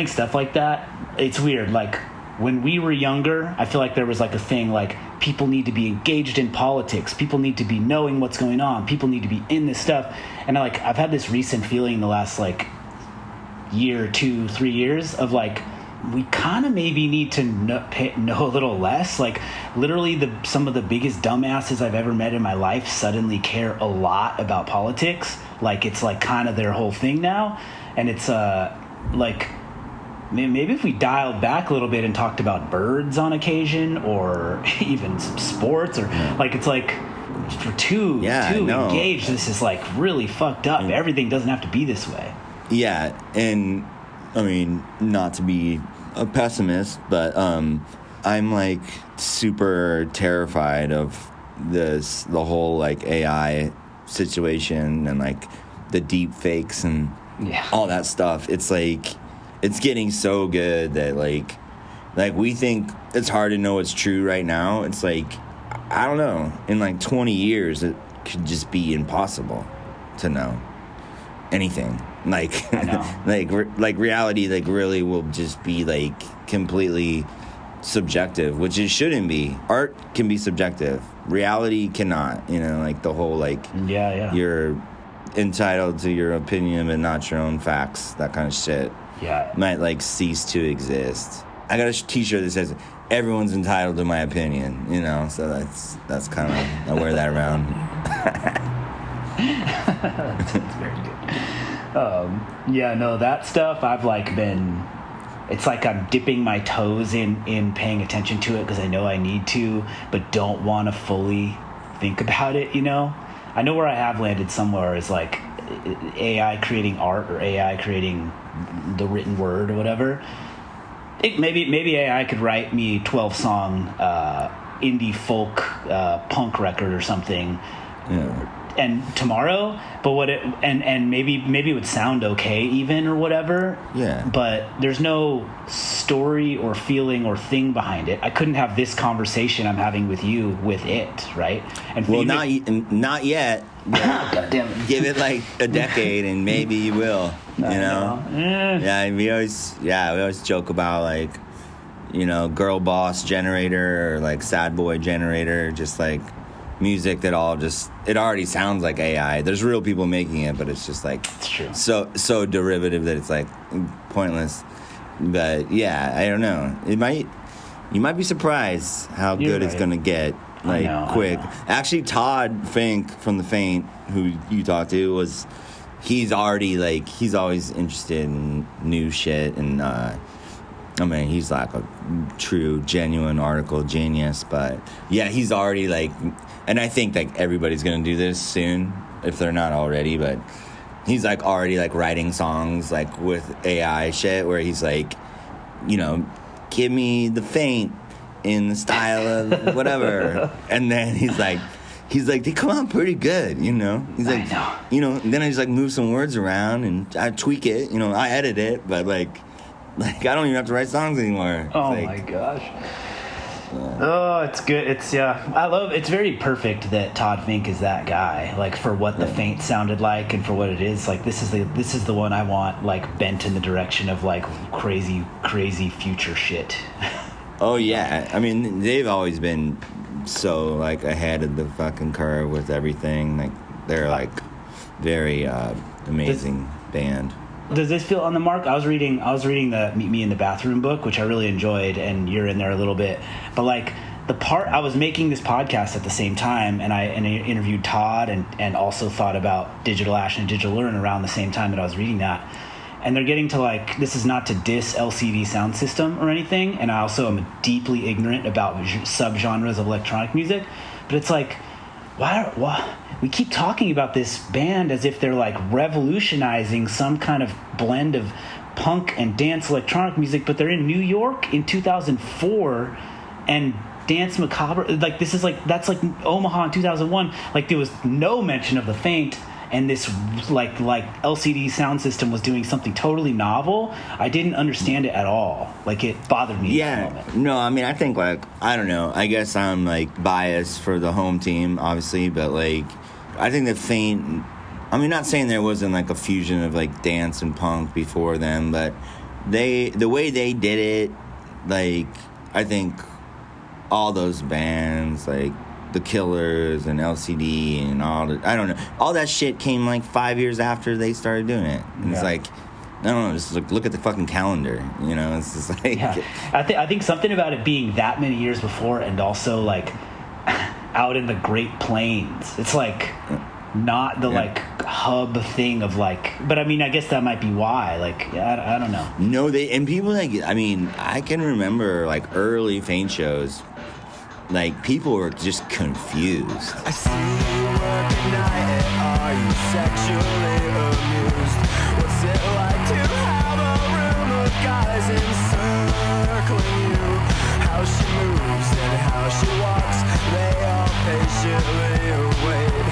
stuff like that, it's weird. Like when we were younger, I feel like there was like a thing like people need to be engaged in politics. People need to be knowing what's going on. People need to be in this stuff. And I've had this recent feeling the last like year, 2, 3 years of like, we kind of maybe need to know a little less. Like literally some of the biggest dumbasses I've ever met in my life suddenly care a lot about politics. Like it's like kind of their whole thing now. And it's like, maybe if we dialed back a little bit and talked about birds on occasion, or even some sports, or like it's like for too engaged, this is like really fucked up. Everything doesn't have to be this way. Yeah, and I mean, not to be a pessimist, but I'm like super terrified of the whole like AI situation and like the deep fakes and all that stuff. It's like, it's getting so good that like we think it's hard to know what's true right now. It's like, I don't know, in like 20 years it could just be impossible to know anything. Like I know. like reality like really will just be like completely subjective, which it shouldn't be. Art can be subjective, reality cannot, you know, like the whole like you're entitled to your opinion but not your own facts, that kind of shit might like cease to exist. I got a t-shirt that says everyone's entitled to my opinion, you know, so that's kind of, I wear that around. That's very good. That stuff I've like been, it's like I'm dipping my toes in paying attention to it because I know I need to, but don't want to fully think about it, you know? I know where I have landed somewhere is like AI creating art or AI creating the written word or whatever. Maybe AI could write me 12-song indie folk punk record or something. Yeah. And tomorrow, but maybe it would sound okay even or whatever. Yeah. But there's no story or feeling or thing behind it. I couldn't have this conversation I'm having with you with it, right? And well, not yet. God damn it. Give it like a decade and maybe you will. You know? Yeah, we always joke about like, you know, girl boss generator or like sad boy generator, just like music that it already sounds like AI. There's real people making it, but it's just like it's true. So derivative that it's like pointless. But yeah, I don't know. You might be surprised how good it's gonna get. Like quick. Actually, Todd Fink from the Faint, who you talked to, he's always interested in new shit, and I mean, he's like a true, genuine article genius. But yeah, he's already like, and I think like everybody's gonna do this soon if they're not already. But he's like already like writing songs like with AI shit, where he's like, you know, give me the Faint in the style of whatever, and then he's like they come out pretty good, you know. He's like, you know, and then I just like move some words around and I tweak it, you know, I edit it, but like I don't even have to write songs anymore. Oh my gosh. Oh, it's good. It's very perfect that Todd Fink is that guy, like for what the Faint sounded like and for what it is. Like this is the one I want, like bent in the direction of like crazy future shit. Oh yeah, I mean they've always been so like ahead of the fucking curve with everything. Like they're like very amazing band. Does this feel on the mark? I was reading the Meet Me in the Bathroom book, which I really enjoyed, and you're in there a little bit. But like the part, I was making this podcast at the same time, and I interviewed Todd and also thought about Digital Ash and Digital Learn around the same time that I was reading that. And they're getting to like, this is not to diss LCD Sound System or anything, and I also am deeply ignorant about subgenres of electronic music, but it's like, why we keep talking about this band as if they're like revolutionizing some kind of blend of punk and dance electronic music, but they're in New York in 2004 and Dance Macabre, like this is like, that's like Omaha in 2001. Like there was no mention of the Faint, and this like LCD Sound System was doing something totally novel. I didn't understand it at all. Like it bothered me. Yeah, no, I mean I think like, I don't know, I guess I'm like biased for the home team obviously, but like I think the Faint, I mean not saying there wasn't like a fusion of like dance and punk before them, but the way they did it, like I think all those bands, like The Killers and LCD and all that shit came like 5 years after they started doing it. And it's like, I don't know, just look at the fucking calendar, you know? It's just like... Yeah. I think something about it being that many years before and also, like, out in the Great Plains. It's, like, not the, like, hub thing of, like... But, I mean, I guess that might be and like, I don't know. No, and people, like, I mean, I can remember, like, early Fink shows, like, people were just confused. I see you working night, are you sexually amused? What's it like to have a room of guys encircling you? How she moves and how she walks, they all patiently wait,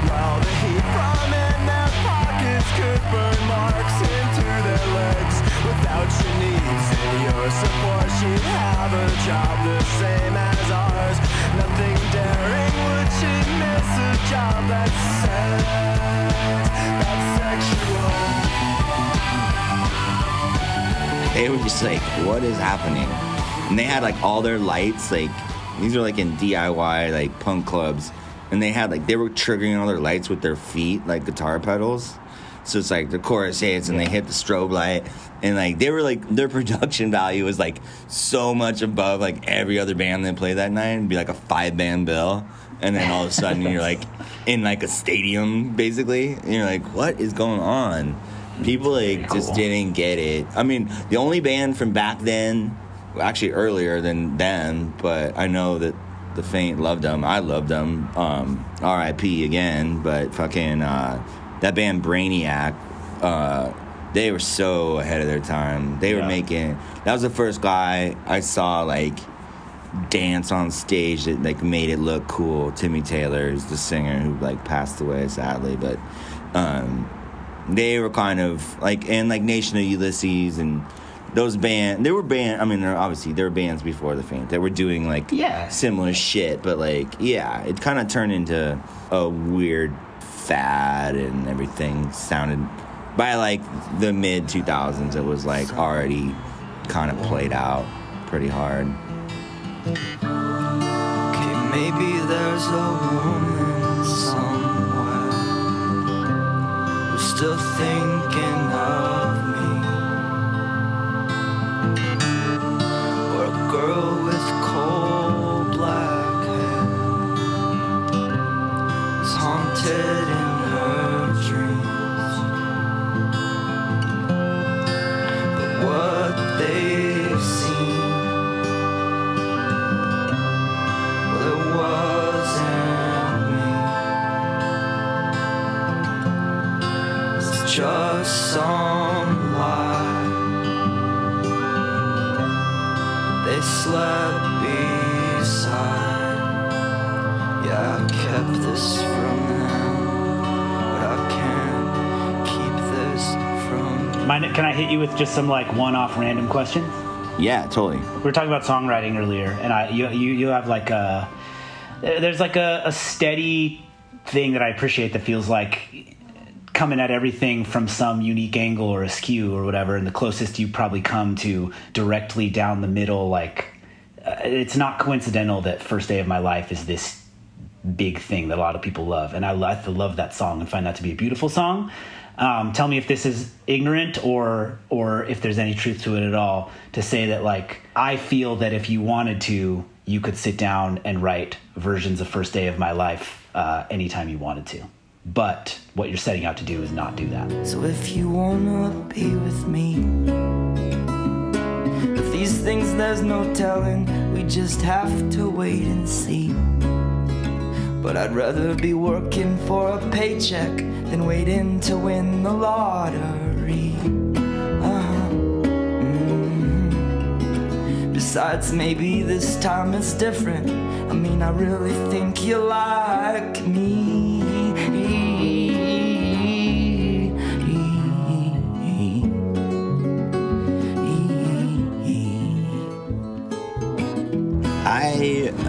while the heat from in their pockets could burn marks into their legs. Without your needs and your support, she'd have a job the same as ours. Nothing daring, would she miss a job that's sexual? They were just like, what is happening? And they had like all their lights, like these are like in DIY like punk clubs, and they had like they were triggering all their lights with their feet, like guitar pedals. So it's like the chorus hits and they hit the strobe light, and like they were like their production value was like so much above like every other band that played that night. It'd be like a 5-band bill, and then all of a sudden you're like in like a stadium basically, and you're like, what is going on? People like just didn't get it. I mean, the only band from back then, actually earlier than them, but I know that the Fink loved them. I loved them. R.I.P. again, but fucking that band Brainiac, they were so ahead of their time. They were making... That was the first guy I saw like dance on stage that like made it look cool. Timmy Taylor is the singer who like passed away sadly, but they were kind of like, and like Nation of Ulysses and those bands, there were bands before the Fink that were doing like similar shit, but like it kind of turned into a weird fad, and everything sounded, by like the mid 2000s it was like already kind of played out pretty hard. Okay, maybe there's a woman somewhere who's still thinking of me, or a girl with cold black hair is haunted in her dreams. But what they've seen, well, it wasn't me. It's just some lie. They slept beside. Yeah, I kept this from them, but I can't keep this from... Can I hit you with just some like one-off random questions? Yeah, totally. We were talking about songwriting earlier, and you have like there's like a steady thing that I appreciate that feels like coming at everything from some unique angle or askew or whatever, and the closest you probably come to directly down the middle, like it's not coincidental that First Day of My Life is this big thing that a lot of people love, and I love that song and find that to be a beautiful song. Tell me if this is ignorant or if there's any truth to it at all, to say that like I feel that if you wanted to, you could sit down and write versions of First Day of My Life anytime you wanted to. But what you're setting out to do is not do that. So if you wanna be with me, with these things there's no telling, we just have to wait and see. But I'd rather be working for a paycheck than waiting to win the lottery. Besides, maybe this time it's different. I mean, I really think you like me.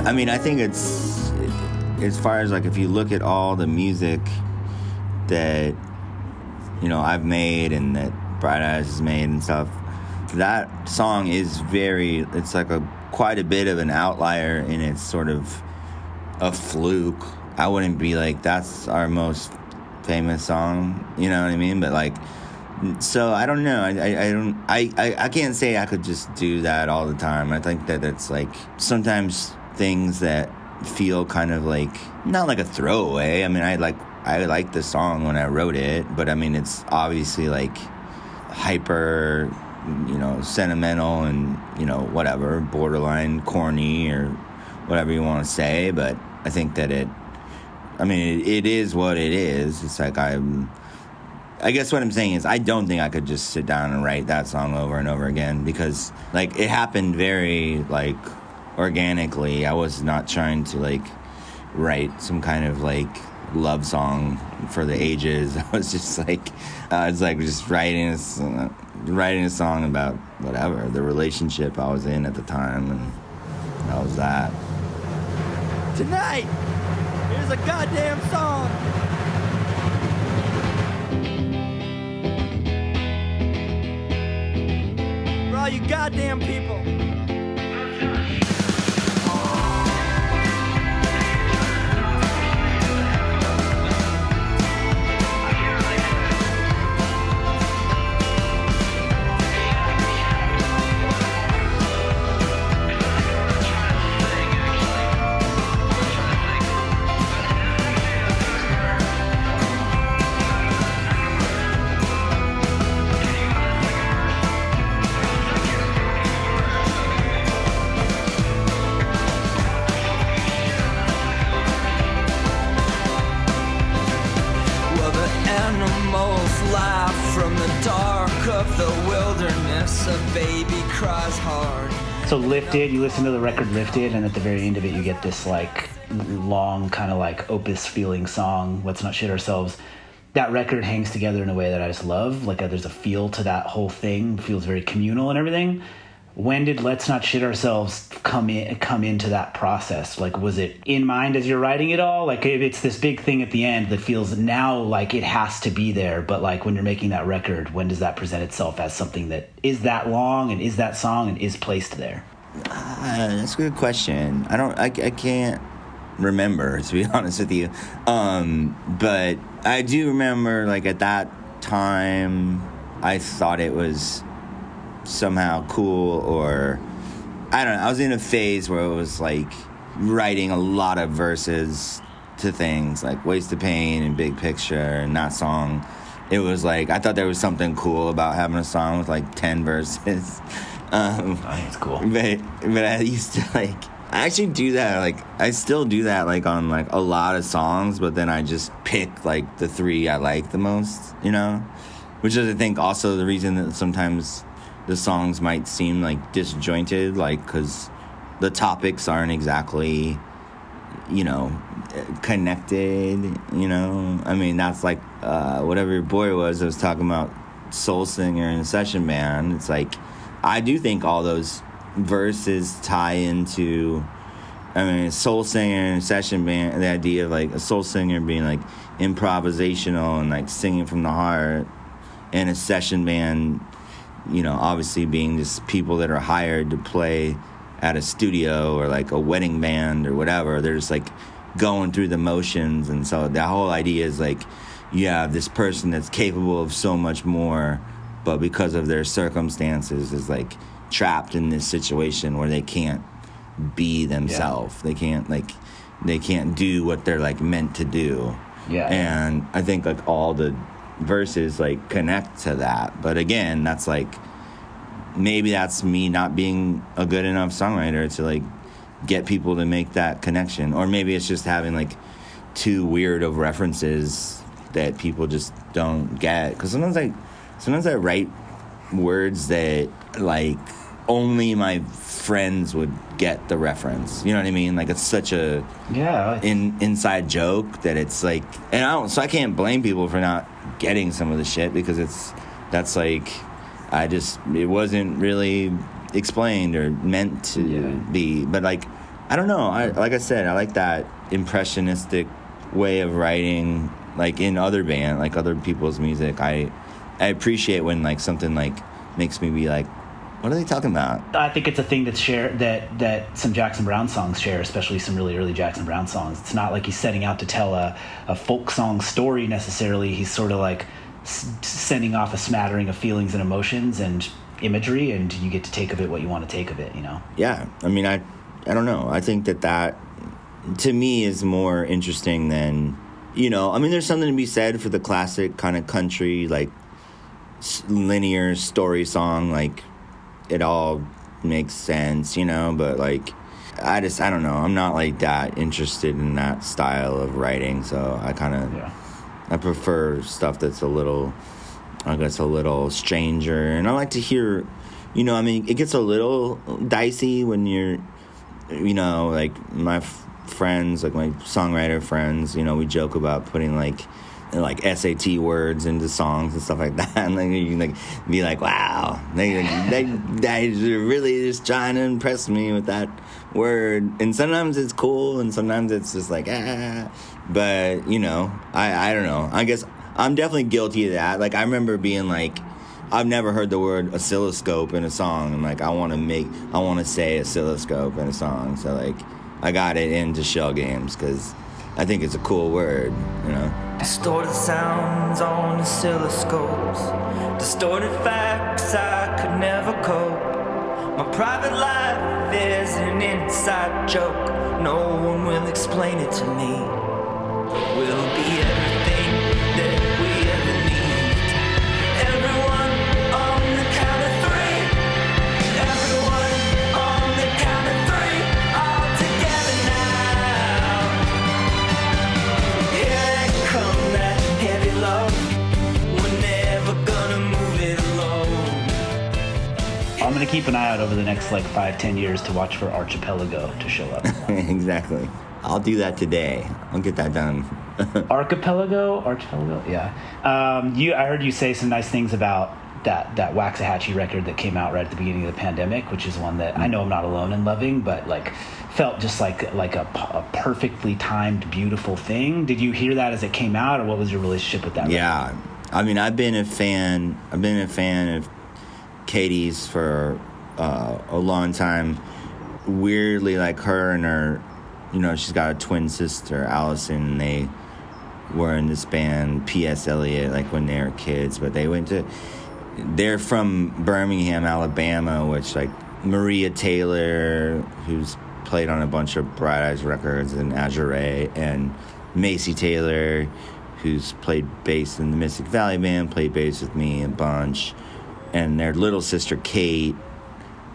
I mean, I think it's, as far as like if you look at all the music that, you know, I've made and that Bright Eyes has made and stuff, that song is it's like a quite a bit of an outlier, and it's sort of a fluke. I wouldn't be like, that's our most famous song, you know what I mean? But like, so I don't know. I can't say I could just do that all the time. I think that it's like sometimes things that feel kind of like not like a throwaway. I mean, I like the song when I wrote it, but I mean, it's obviously like hyper, you know, sentimental and, you know, whatever, borderline corny or whatever you want to say. But I think that it is what it is. It's like I guess what I'm saying is I don't think I could just sit down and write that song over and over again, because like it happened very like organically. I was not trying to like write some kind of like love song for the ages. I was just like just writing a song about whatever, the relationship I was in at the time, and that was that. Tonight, here's a goddamn song. For all you goddamn people. So Lifted, you listen to the record Lifted, and at the very end of it you get this like long kind of like opus feeling song, Let's Not Shit Ourselves. That record hangs together in a way that I just love. Like there's a feel to that whole thing, it feels very communal and everything. When did Let's Not Shit Ourselves come into that process? Like, was it in mind as you're writing it all? Like, it's this big thing at the end that feels now like it has to be there, but like when you're making that record, when does that present itself as something that is that long and is that song and is placed there? That's a good question. I can't remember, to be honest with you. But I do remember, like, at that time, I thought it was somehow cool, or I don't know, I was in a phase where it was like writing a lot of verses to things like Waste of Pain and Big Picture and that song. It was like I thought there was something cool about having a song with like 10 verses. I think it's cool. But I used to like I actually do that, like I still do that like on like a lot of songs, but then I just pick like the 3 I like the most, you know? Which is I think also the reason that sometimes the songs might seem like disjointed, like because the topics aren't exactly, you know, connected, you know? I mean, that's like whatever your boy was talking about soul singer and session band. It's like, I do think all those verses tie into, I mean, soul singer and session band, the idea of like a soul singer being like improvisational and like singing from the heart, and a session band, you know, obviously being just people that are hired to play at a studio or like a wedding band or whatever. They're just like going through the motions. And so the whole idea is like, you have this person that's capable of so much more, but because of their circumstances is like trapped in this situation where they can't be themselves. Yeah. They can't do what they're like meant to do. Yeah. And I think like all the verses like connect to that, but again, that's like maybe that's me not being a good enough songwriter to like get people to make that connection, or maybe it's just having like too weird of references that people just don't get, because sometimes I write words that like only my friends would get the reference, you know what I mean? Like it's such a inside joke that it's like, and I can't blame people for not getting some of the shit, because that's like it wasn't really explained or meant to be. But like I don't know, like I said, I like that impressionistic way of writing, like in other band, like other people's music. I appreciate when like something like makes me be like, What are they talking about? I think it's a thing that's that some Jackson Browne songs share, especially some really early Jackson Browne songs. It's not like he's setting out to tell a folk song story necessarily. He's sort of like sending off a smattering of feelings and emotions and imagery, and you get to take of it what you want to take of it, you know? Yeah. I mean, I don't know. I think that to me is more interesting than, you know, I mean, there's something to be said for the classic kind of country, like linear story song, like it all makes sense, you know, but like, I don't know. I'm not like that interested in that style of writing. So I kind of, I prefer stuff that's a little stranger. And I like to hear, you know, I mean, it gets a little dicey when you're, you know, like my friends, like my songwriter friends, you know, we joke about putting like SAT words into songs and stuff like that, and like you can like be like, wow, they really just trying to impress me with that word. And sometimes it's cool, and sometimes it's just like but you know, I don't know. I guess I'm definitely guilty of that. Like I remember being like, I've never heard the word oscilloscope in a song, and like I want to say oscilloscope in a song, so like I got it into Shell Games because I think it's a cool word, you know. Distorted sounds on oscilloscopes, distorted facts I could never cope. My private life is an inside joke. No one will explain it to me. We'll be everything that we ever need. Everyone on the count of three. Everyone on the count of three. All together now. Here they come, that heavy load. We're never gonna move it alone. I'm going to keep an eye out over the next like 5-10 years to watch for Archipelago to show up. Exactly. I'll do that today. I'll get that done. Archipelago, yeah. I heard you say some nice things about that Waxahatchee record that came out right at the beginning of the pandemic, which is one that I know I'm not alone in loving, but like felt just like a perfectly timed, beautiful thing. Did you hear that as it came out, or what was your relationship with that record? Yeah, I mean, I've been a fan of Katie's for a long time. Weirdly, like her and her, you know, she's got a twin sister, Allison, and they were in this band, P.S. Eliot, like when they were kids, but they're from Birmingham, Alabama, which like Maria Taylor, who's played on a bunch of Bright Eyes records, and Azure, and Macy Taylor, who's played bass in the Mystic Valley Band, played bass with me a bunch, and their little sister, Kate.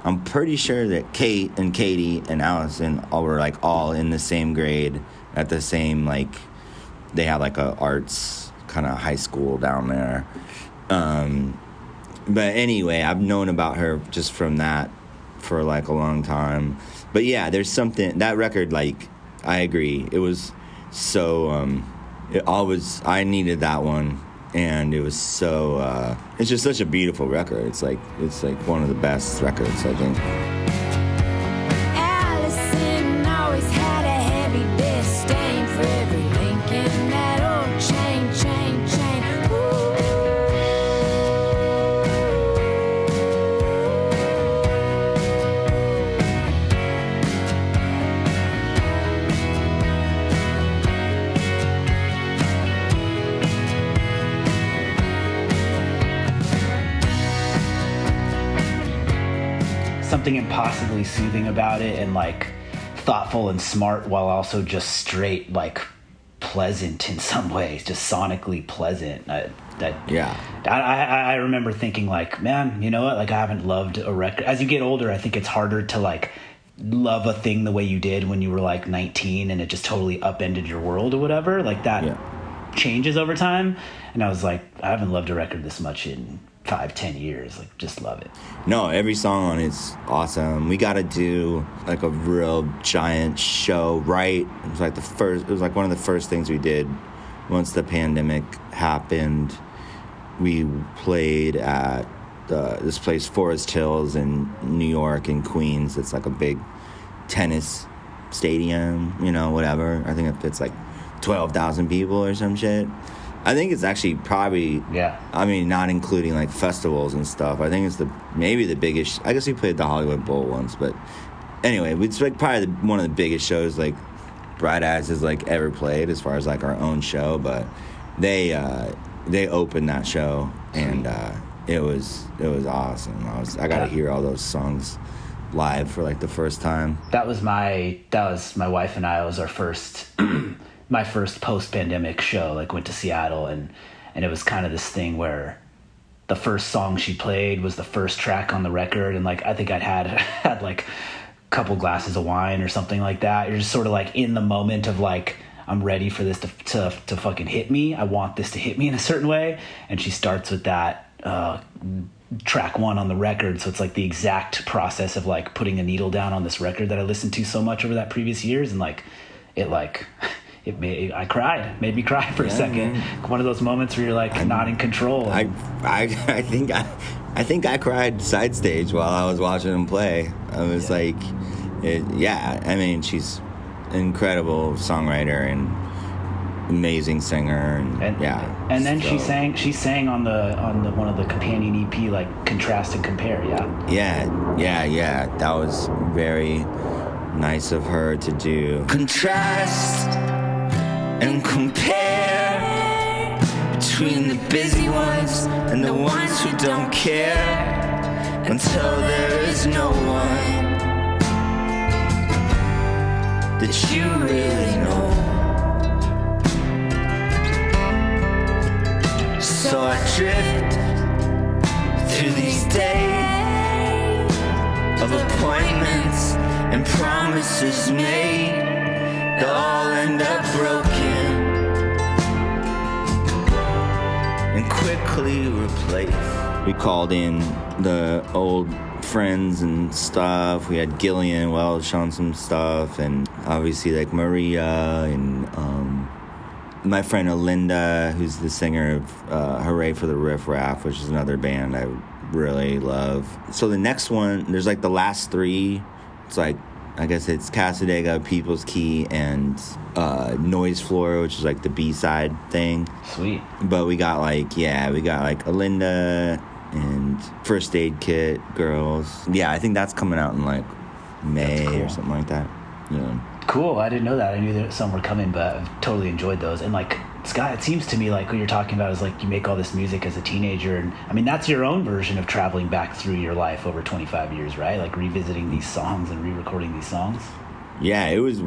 I'm pretty sure that Kate and Katie and Allison were like all in the same grade at the same, like, they have like a arts kind of high school down there. But anyway, I've known about her just from that for like a long time. But yeah, there's something, that record, like, I agree. It was so, I needed that one. And it was so, it's just such a beautiful record. It's like one of the best records, I think. Allison always had a heavy disdain for every link in that old chain. Something impossibly soothing about it, and like thoughtful and smart, while also just straight like pleasant in some ways, just sonically pleasant. I remember thinking like, man, you know what? Like I haven't loved a record. As you get older, I think it's harder to like love a thing the way you did when you were like 19 and it just totally upended your world or whatever. Like that changes over time. And I was like, I haven't loved a record this much in 5-10 years. Like, just love it. No, every song on it's awesome. We got to do like a real giant show, right? It was like one of the first things we did once the pandemic happened. We played at this place, Forest Hills in New York and Queens. It's like a big tennis stadium, you know, whatever. I think it fits like 12,000 people or some shit. I think it's actually probably, I mean, not including like festivals and stuff. I think it's maybe the biggest. I guess we played the Hollywood Bowl once, but anyway, it's like probably one of the biggest shows like Bright Eyes has like ever played as far as like our own show. But they opened that show, and it was awesome. I got to hear all those songs live for like the first time. That was my wife and I. It was our first my first post-pandemic show. Like, went to Seattle, and it was kind of this thing where the first song she played was the first track on the record, and like I think I'd had like a couple glasses of wine or something like that. You're just sort of like in the moment of like, I'm ready for this to fucking hit me. I want this to hit me in a certain way. And she starts with that track 1 on the record. So it's like the exact process of like putting a needle down on this record that I listened to so much over that previous years. And like, I cried, made me cry for a second. Man. One of those moments where you're like not in control. I think I cried side stage while I was watching him play. I was I mean, she's an incredible songwriter and amazing singer, and then she sang on the one of the companion EP, like Contrast and Compare. Yeah, that was very nice of her to do. Contrast and compare between the busy ones and the ones who don't care, until there is no one that you really know. So I drift through these days of appointments and promises made that all end up broken and quickly replaced. We called in the old friends and stuff. We had Gillian Welch on some stuff, and obviously like Maria and my friend Alinda, who's the singer of Hooray for the Riff Raff, which is another band I really love. So the next one, there's like the last 3. It's like, I guess it's Casadega, People's Key, and Noise Floor, which is like the B-side thing. Sweet. But we got like Alinda and First Aid Kit Girls. Yeah, I think that's coming out in like May or something like that. Yeah. Cool. I didn't know that. I knew that some were coming, but I've totally enjoyed those. And like, Scott, it seems to me like what you're talking about is like you make all this music as a teenager, and I mean that's your own version of traveling back through your life over 25 years, right? Like revisiting these songs and re-recording these songs. Yeah, it was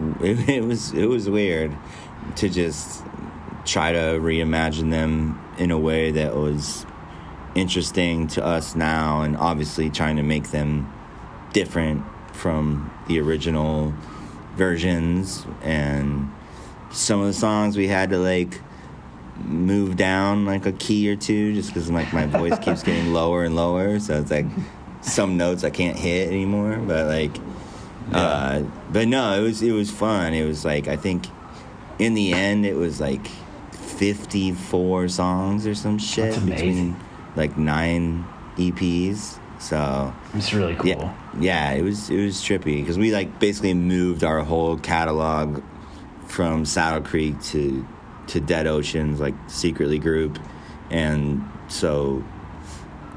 weird to just try to reimagine them in a way that was interesting to us now, and obviously trying to make them different from the original versions. And some of the songs we had to like move down like a key or two just because like my voice keeps getting lower and lower, so it's like some notes I can't hit anymore, but like but no, it was fun. It was like, I think in the end it was like 54 songs or some shit. That's amazing. Between like 9 EPs. So it's really cool. Yeah, it was trippy because we like basically moved our whole catalog from Saddle Creek to Dead Oceans, like secretly group, and so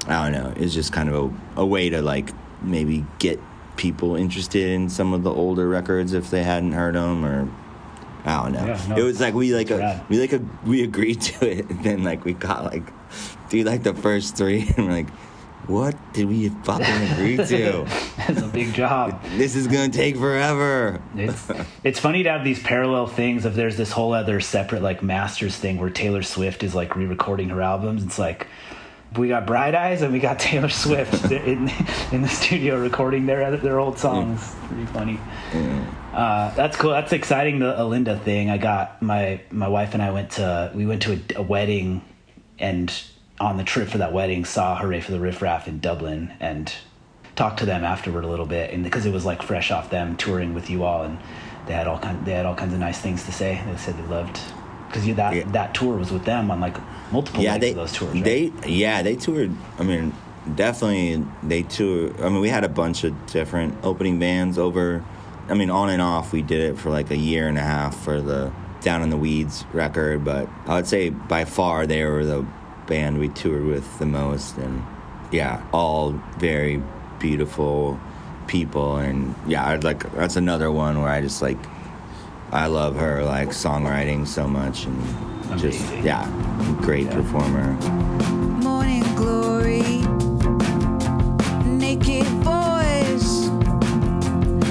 I don't know, it's just kind of a way to like maybe get people interested in some of the older records if they hadn't heard them, or I don't know. Yeah, no, it was like we agreed to it, and then like we got like through like the first 3, and we're like, what did we fucking agree to? That's a big job. This is gonna take forever. It's funny to have these parallel things. If there's this whole other separate like masters thing where Taylor Swift is like re-recording her albums, it's like we got Bright Eyes and we got Taylor Swift in the studio recording their old songs. Pretty funny. That's cool. That's exciting. The Alinda thing. I got my wife and I went to a wedding, and on the trip for that wedding saw Hooray for the Riff Raff in Dublin and talked to them afterward a little bit, and because it was like fresh off them touring with you all, and they had all kinds of nice things to say. They said they loved, because that tour was with them on like multiple nights of those tours, right? They toured. I mean, definitely they toured. I mean, we had a bunch of different opening bands over. I mean, on and off, we did it for like a year and a half for the Down in the Weeds record, but I would say by far they were the band we toured with the most, and yeah, all very beautiful people, and yeah, I'd like that's another one where I just like I love her like songwriting so much, and just yeah, great performer. Morning glory, naked voice,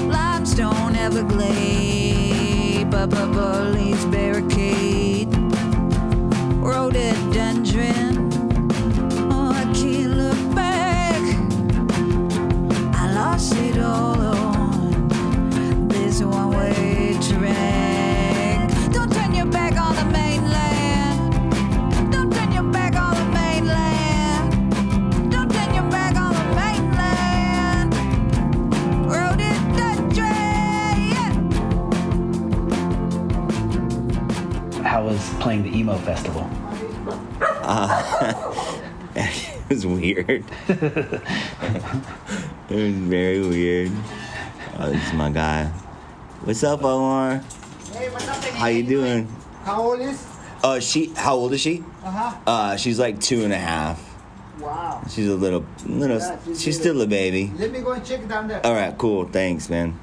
limestone Everglade, Bubba barricade, rhododendron. Oh, I can't look back. I lost it all on this one-way track. Don't turn your back on the mainland. Don't turn your back on the mainland. Don't turn your back on the mainland. Rhododendron. How was playing the Emo Festival? It was weird. It was very weird. Oh, this is my guy. What's up, Omar? Hey, what's up, How you doing? How old is? How old is she? She's like 2.5. Wow. She's a little, she's still a baby. Let me go and check down there. All right, cool. Thanks, man.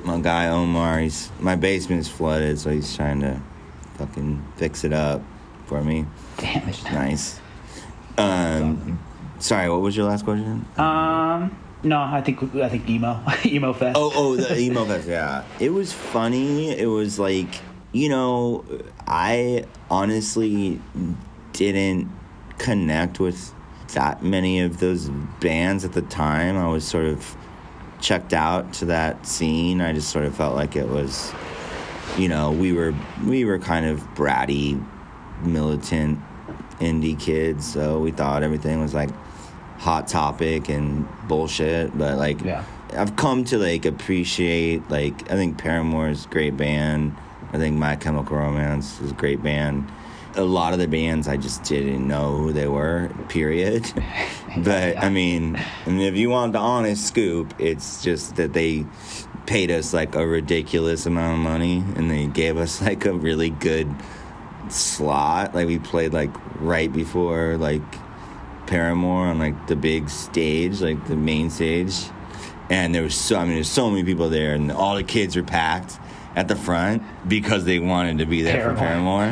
My guy Omar, my basement's flooded, so he's trying to fucking fix it up for me. Damn it. Nice. Sorry, what was your last question? No, I think emo fest. Oh, the Emo Fest, yeah. It was funny. It was like, I honestly didn't connect with that many of those bands at the time. I was sort of checked out to that scene. I just sort of felt like it was, we were kind of bratty, militant indie kids, so we thought everything was like Hot Topic and bullshit, but like I've come to like appreciate, like, I think Paramore is a great band. I think My Chemical Romance is a great band. A lot of the bands I just didn't know who they were, period. But I mean, if you want the honest scoop, it's just that they paid us like a ridiculous amount of money, and they gave us like a really good slot. Like we played like right before like Paramore on like the big stage, like the main stage, and there's so many people there, and all the kids are packed at the front because they wanted to be there for Paramore.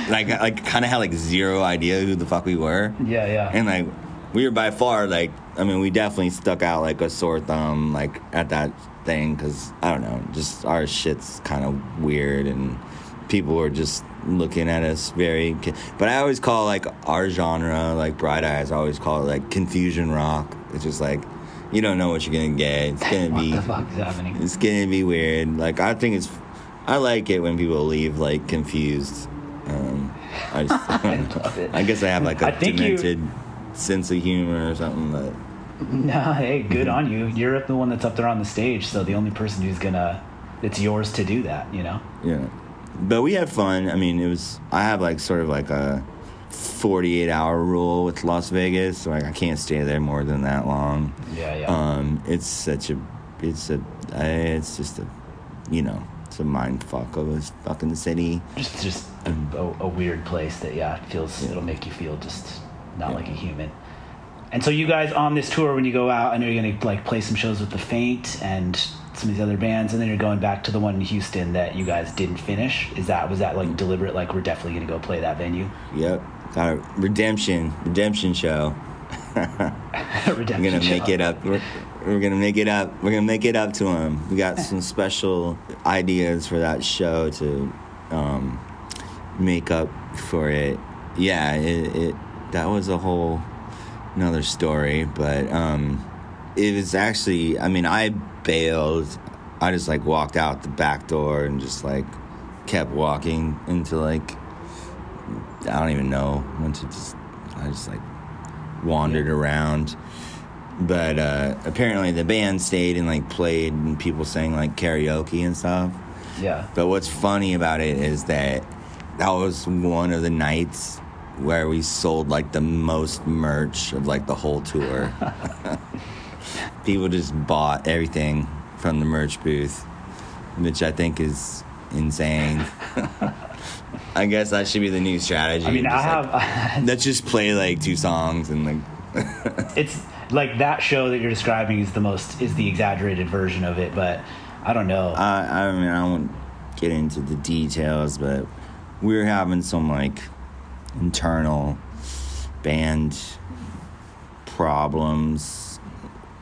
like kind of had like zero idea who the fuck we were. Yeah. And like we were by far like, we definitely stuck out like a sore thumb like at that thing, because I don't know, just our shit's kind of weird, and people were just looking at us very. But I always call like our genre, like Bright Eyes, I always call it like confusion rock. It's just like, you don't know what you're gonna get. It's gonna be what the fuck is happening? It's gonna be weird. Like I like it when people leave like confused. I love it. I guess I have like a demented sense of humor or something. But no, hey, good on you. You're the one that's up there on the stage, so the only person who's it's yours to do that. Yeah. But we had fun. I have like sort of like a 48-hour rule with Las Vegas, so like I can't stay there more than that long. Yeah. It's just a it's a mind fuck of a fucking city. Just a weird place that it'll make you feel just not like a human. And so you guys on this tour, when you go out, I know you're gonna like play some shows with the Faint and some of these other bands, and then you're going back to the one in Houston that you guys didn't finish. Was that like deliberate? Like we're definitely gonna go play that venue? Yep, got a redemption show. We're gonna make it up. We're gonna make it up. We're gonna make it up to them. We got some special ideas for that show to make up for it. Yeah, it that was a whole another story, but it was actually, I bailed. I just like walked out the back door and just like kept walking into like, I don't even know when to I just like wandered around. But apparently the band stayed and like played, and people sang like karaoke and stuff. Yeah. But what's funny about it is that was one of the nights where we sold like the most merch of like the whole tour. People just bought everything from the merch booth, which I think is insane. I guess that should be the new strategy. I mean, Let's just play like 2 songs and like. It's like that show that you're describing is the exaggerated version of it, but I don't know. I mean, I won't get into the details, but we were having some like internal band problems.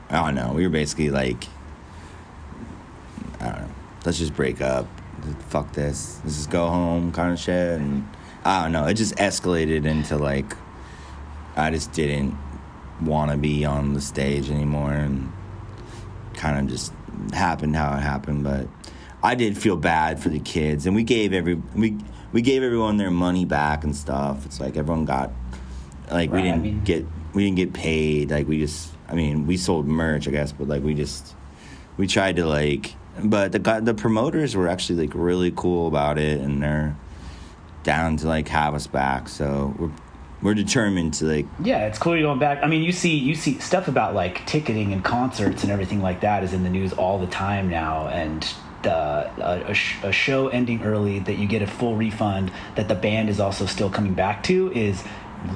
I don't know. We were basically like, I don't know. Let's just break up. Fuck this. Let's just go home kind of shit. And I don't know. It just escalated into like, I just didn't want to be on the stage anymore, and kind of just happened how it happened. But I did feel bad for the kids, and we gave everyone their money back and stuff. It's like everyone got like we didn't get paid. Like we sold merch, I guess, but like we tried to like. But the promoters were actually like really cool about it, and they're down to like have us back. So we're determined to like. Yeah, it's cool you're going back. I mean, you see stuff about like ticketing and concerts and everything like that is in the news all the time now, and a show ending early that you get a full refund that the band is also still coming back to is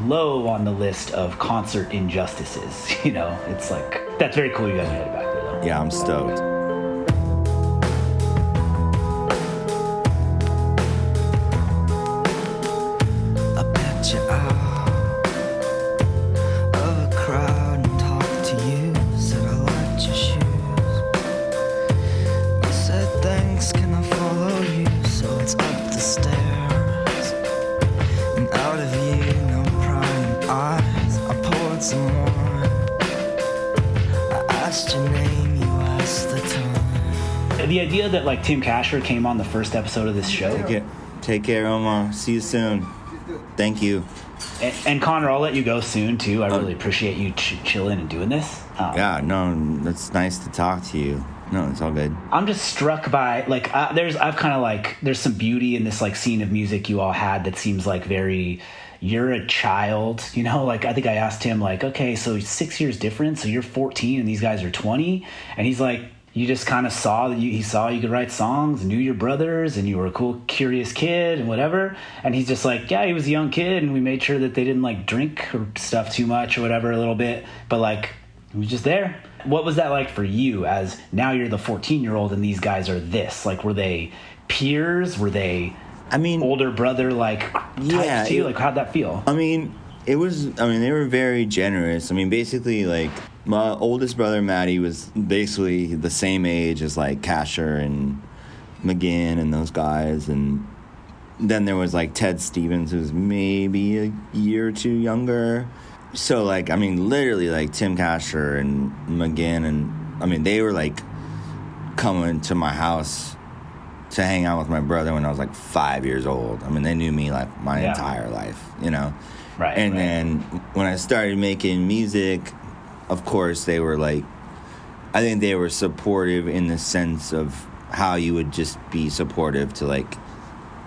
low on the list of concert injustices. You know, it's like that's very cool you guys made it back there though. Yeah, I'm stoked. The idea that like Tim Kasher came on the first episode of this show. Take care, Omar. See you soon. Thank you. And Conor, I'll let you go soon too. I really appreciate you chilling and doing this. Yeah, no, that's nice to talk to you. No, it's all good. I'm just struck by like there's some beauty in this like scene of music you all had that seems like very. You're a child, you know, like I think I asked him like, okay, so 6 years difference, so you're 14 and these guys are 20, and he's like, you just kind of saw that he saw you could write songs, knew your brothers, and you were a cool, curious kid and whatever. And he's just like, yeah, he was a young kid, and we made sure that they didn't like drink or stuff too much or whatever a little bit, but like he was just there. What was that like for you as now you're the 14-year-old and these guys are this? Like, were they peers? Were they older brother like types to you? Like, how'd that feel? They were very generous. Basically, like, my oldest brother, Matty, was basically the same age as, like, Kasher and McGinn and those guys. And then there was, like, Ted Stevens, who was maybe a year or two younger. So, like, literally, like, Tim Kasher and McGinn and, they were, like, coming to my house to hang out with my brother when I was, like, 5 years old. They knew me, like, my entire life, you know? Right. And then when I started making music, of course, they were like, I think they were supportive in the sense of how you would just be supportive to like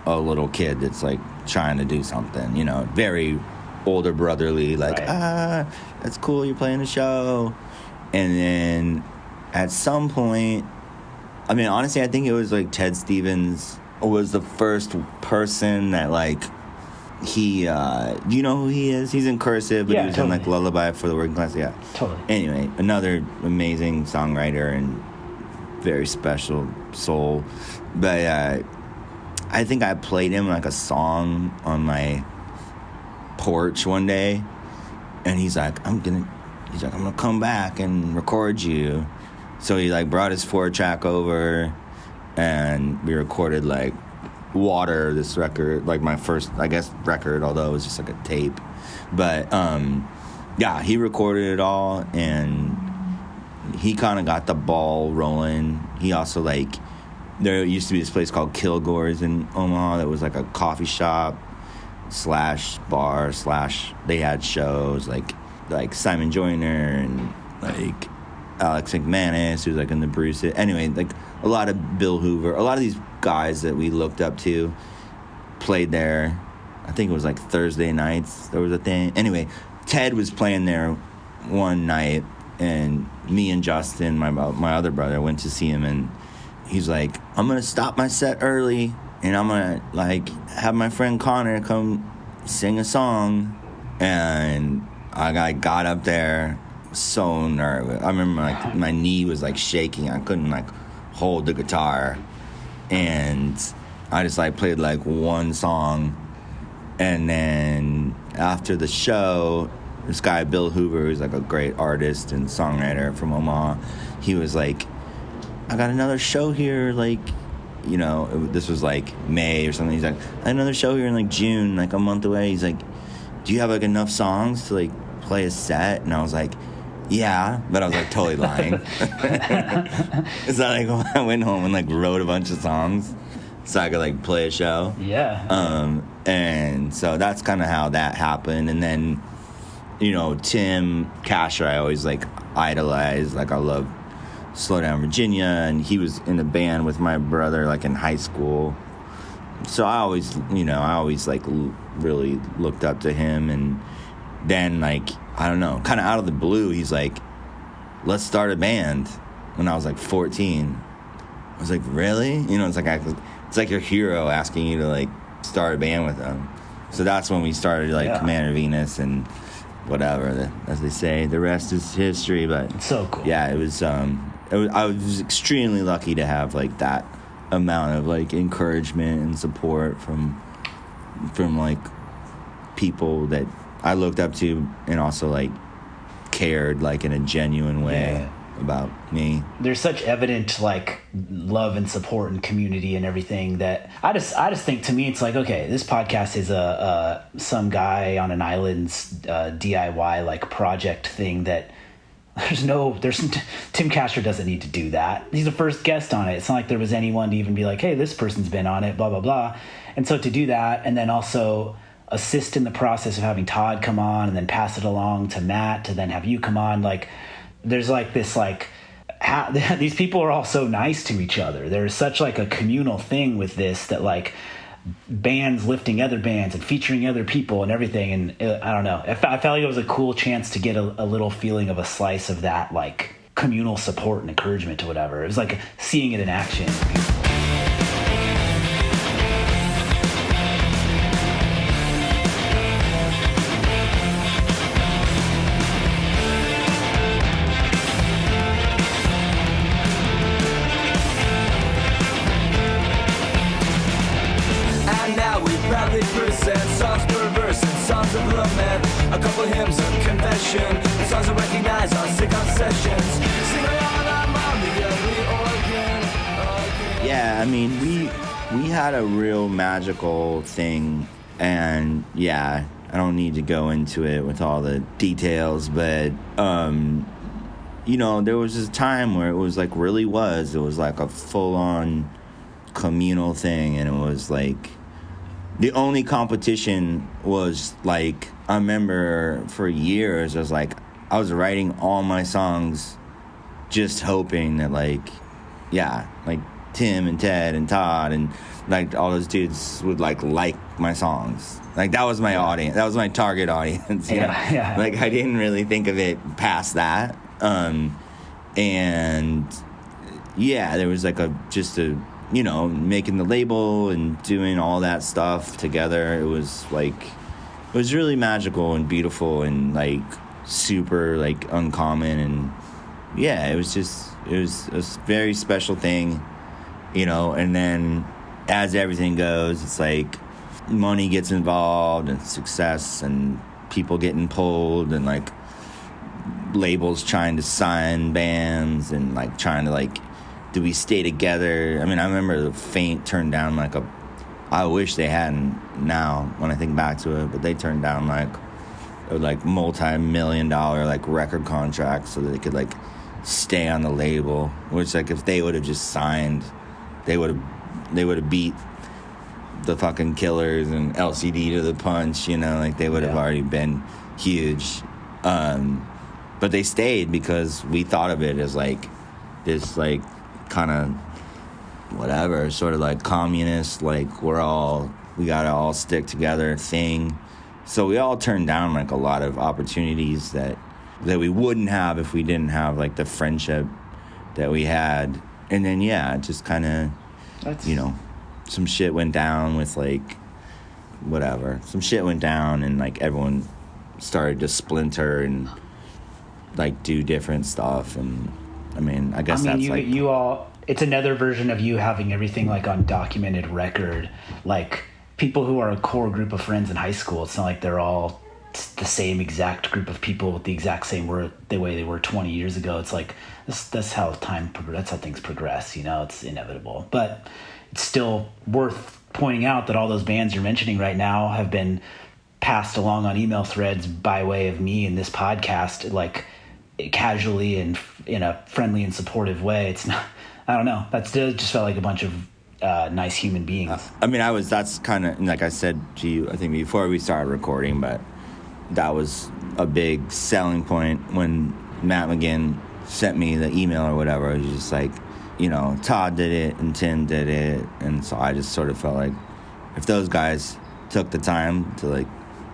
a little kid that's like trying to do something, you know, very older brotherly, like, that's cool, you're playing a show. And then at some point, honestly, I think it was like Ted Stevens was the first person that like, he, do you know who he is? He's in Cursive, but he was in like Lullaby for the Working Class. Yeah, totally. Anyway, another amazing songwriter and very special soul. But I think I played him like a song on my porch one day, and he's like, I'm gonna come back and record you. So he like brought his 4-track over, and we recorded like Water, this record, like my first, I guess, record, although it was just like a tape. But he recorded it all, and he kind of got the ball rolling. He also like, there used to be this place called Kilgore's in Omaha that was like a coffee shop / bar / they had shows like Simon Joyner and like Alex McManus, who's like in the Bruce. Anyway, like a lot of Bill Hoover, a lot of these guys that we looked up to played there. I think it was like Thursday nights there was a thing. Anyway, Ted was playing there one night, and me and Justin, my other brother, went to see him, and he's like, I'm gonna stop my set early and I'm gonna like have my friend Connor come sing a song. And I got up there, so nervous. I remember like my knee was like shaking. I couldn't like hold the guitar, and I just like played like one song. And then after the show, this guy Bill Hoover, who's like a great artist and songwriter from Omaha, he was like, I got another show here, like, you know, this was like May or something. He's like, I had another show here in like June, like a month away. He's like, do you have like enough songs to like play a set? And I was like, yeah, but I was like totally lying. It's not like I went home and like wrote a bunch of songs so I could like play a show. Yeah. And so that's kind of how that happened. And then, you know, Tim Kasher, I always like idolized. Like I love Slow Down Virginia, and he was in a band with my brother like in high school. So I always like really looked up to him. And then like, I don't know, kind of out of the blue, he's like, let's start a band when I was like 14. I was like, really? You know, it's like your hero asking you to like start a band with them. So that's when we started like Commander Venus and whatever, as they say, the rest is history. But it's so cool. Yeah, it was I was extremely lucky to have like that amount of like encouragement and support from like people that I looked up to and also like cared like in a genuine way about me. There's such evident like love and support and community and everything that I just think, to me it's like, okay, this podcast is a some guy on an island's DIY like project thing that Tim Kasher doesn't need to do that. He's the first guest on it. It's not like there was anyone to even be like, hey, this person's been on it, blah, blah, blah. And so to do that and then also assist in the process of having Todd come on and then pass it along to Matt to then have you come on, like there's like this like these people are all so nice to each other. There's such like a communal thing with this that like bands lifting other bands and featuring other people and everything. And I don't know. I felt like it was a cool chance to get a little feeling of a slice of that like communal support and encouragement or whatever. It was like seeing it in action. Present songs per verse and songs of lament, a couple hymns of confession, and songs I recognize on sick obsessions. Sing along, I'm on the organ. Yeah, I mean, we had a real magical thing, and yeah, I don't need to go into it with all the details, but you know, there was this time where it was like it was like a full-on communal thing, and it was like the only competition was like, I remember for years, I was writing all my songs just hoping that like Tim and Ted and Todd and like all those dudes would like my songs. Like that was my audience. That was my target audience. Yeah. Like I didn't really think of it past that. And yeah, there was like you know, making the label and doing all that stuff together. It was really magical and beautiful and like super like uncommon. And yeah, it was a very special thing, you know. And then as everything goes, it's like money gets involved and success and people getting pulled and like labels trying to sign bands and like trying to like, do we stay together? I mean, I remember the Fink turned down I wish they hadn't now when I think back to it, but they turned down like multi-million-dollar like record contracts so that they could like stay on the label, which like if they would have just signed, they would have beat the fucking Killers and LCD to the punch, you know, like they would have already been huge. But they stayed because we thought of it as like this like kind of whatever sort of like communist, like we gotta all stick together thing. So we all turned down like a lot of opportunities that we wouldn't have if we didn't have like the friendship that we had. And then yeah, it just kind of, you know, some shit went down with like whatever. Some shit went down and like everyone started to splinter and like do different stuff. And I mean, I guess that's like you all. It's another version of you having everything like on documented record. Like people who are a core group of friends in high school, it's not like they're all the same exact group of people with the exact same the way they were 20 years ago. It's like that's how that's how things progress. You know, it's inevitable. But it's still worth pointing out that all those bands you're mentioning right now have been passed along on email threads by way of me in this podcast, like casually and in a friendly and supportive way. It's not. I don't know. That still just felt like a bunch of nice human beings. I mean, that's kind of, like I said to you, I think before we started recording, but that was a big selling point when Matt McGinn sent me the email or whatever. It was just like, you know, Todd did it and Tim did it. And so I just sort of felt like if those guys took the time to like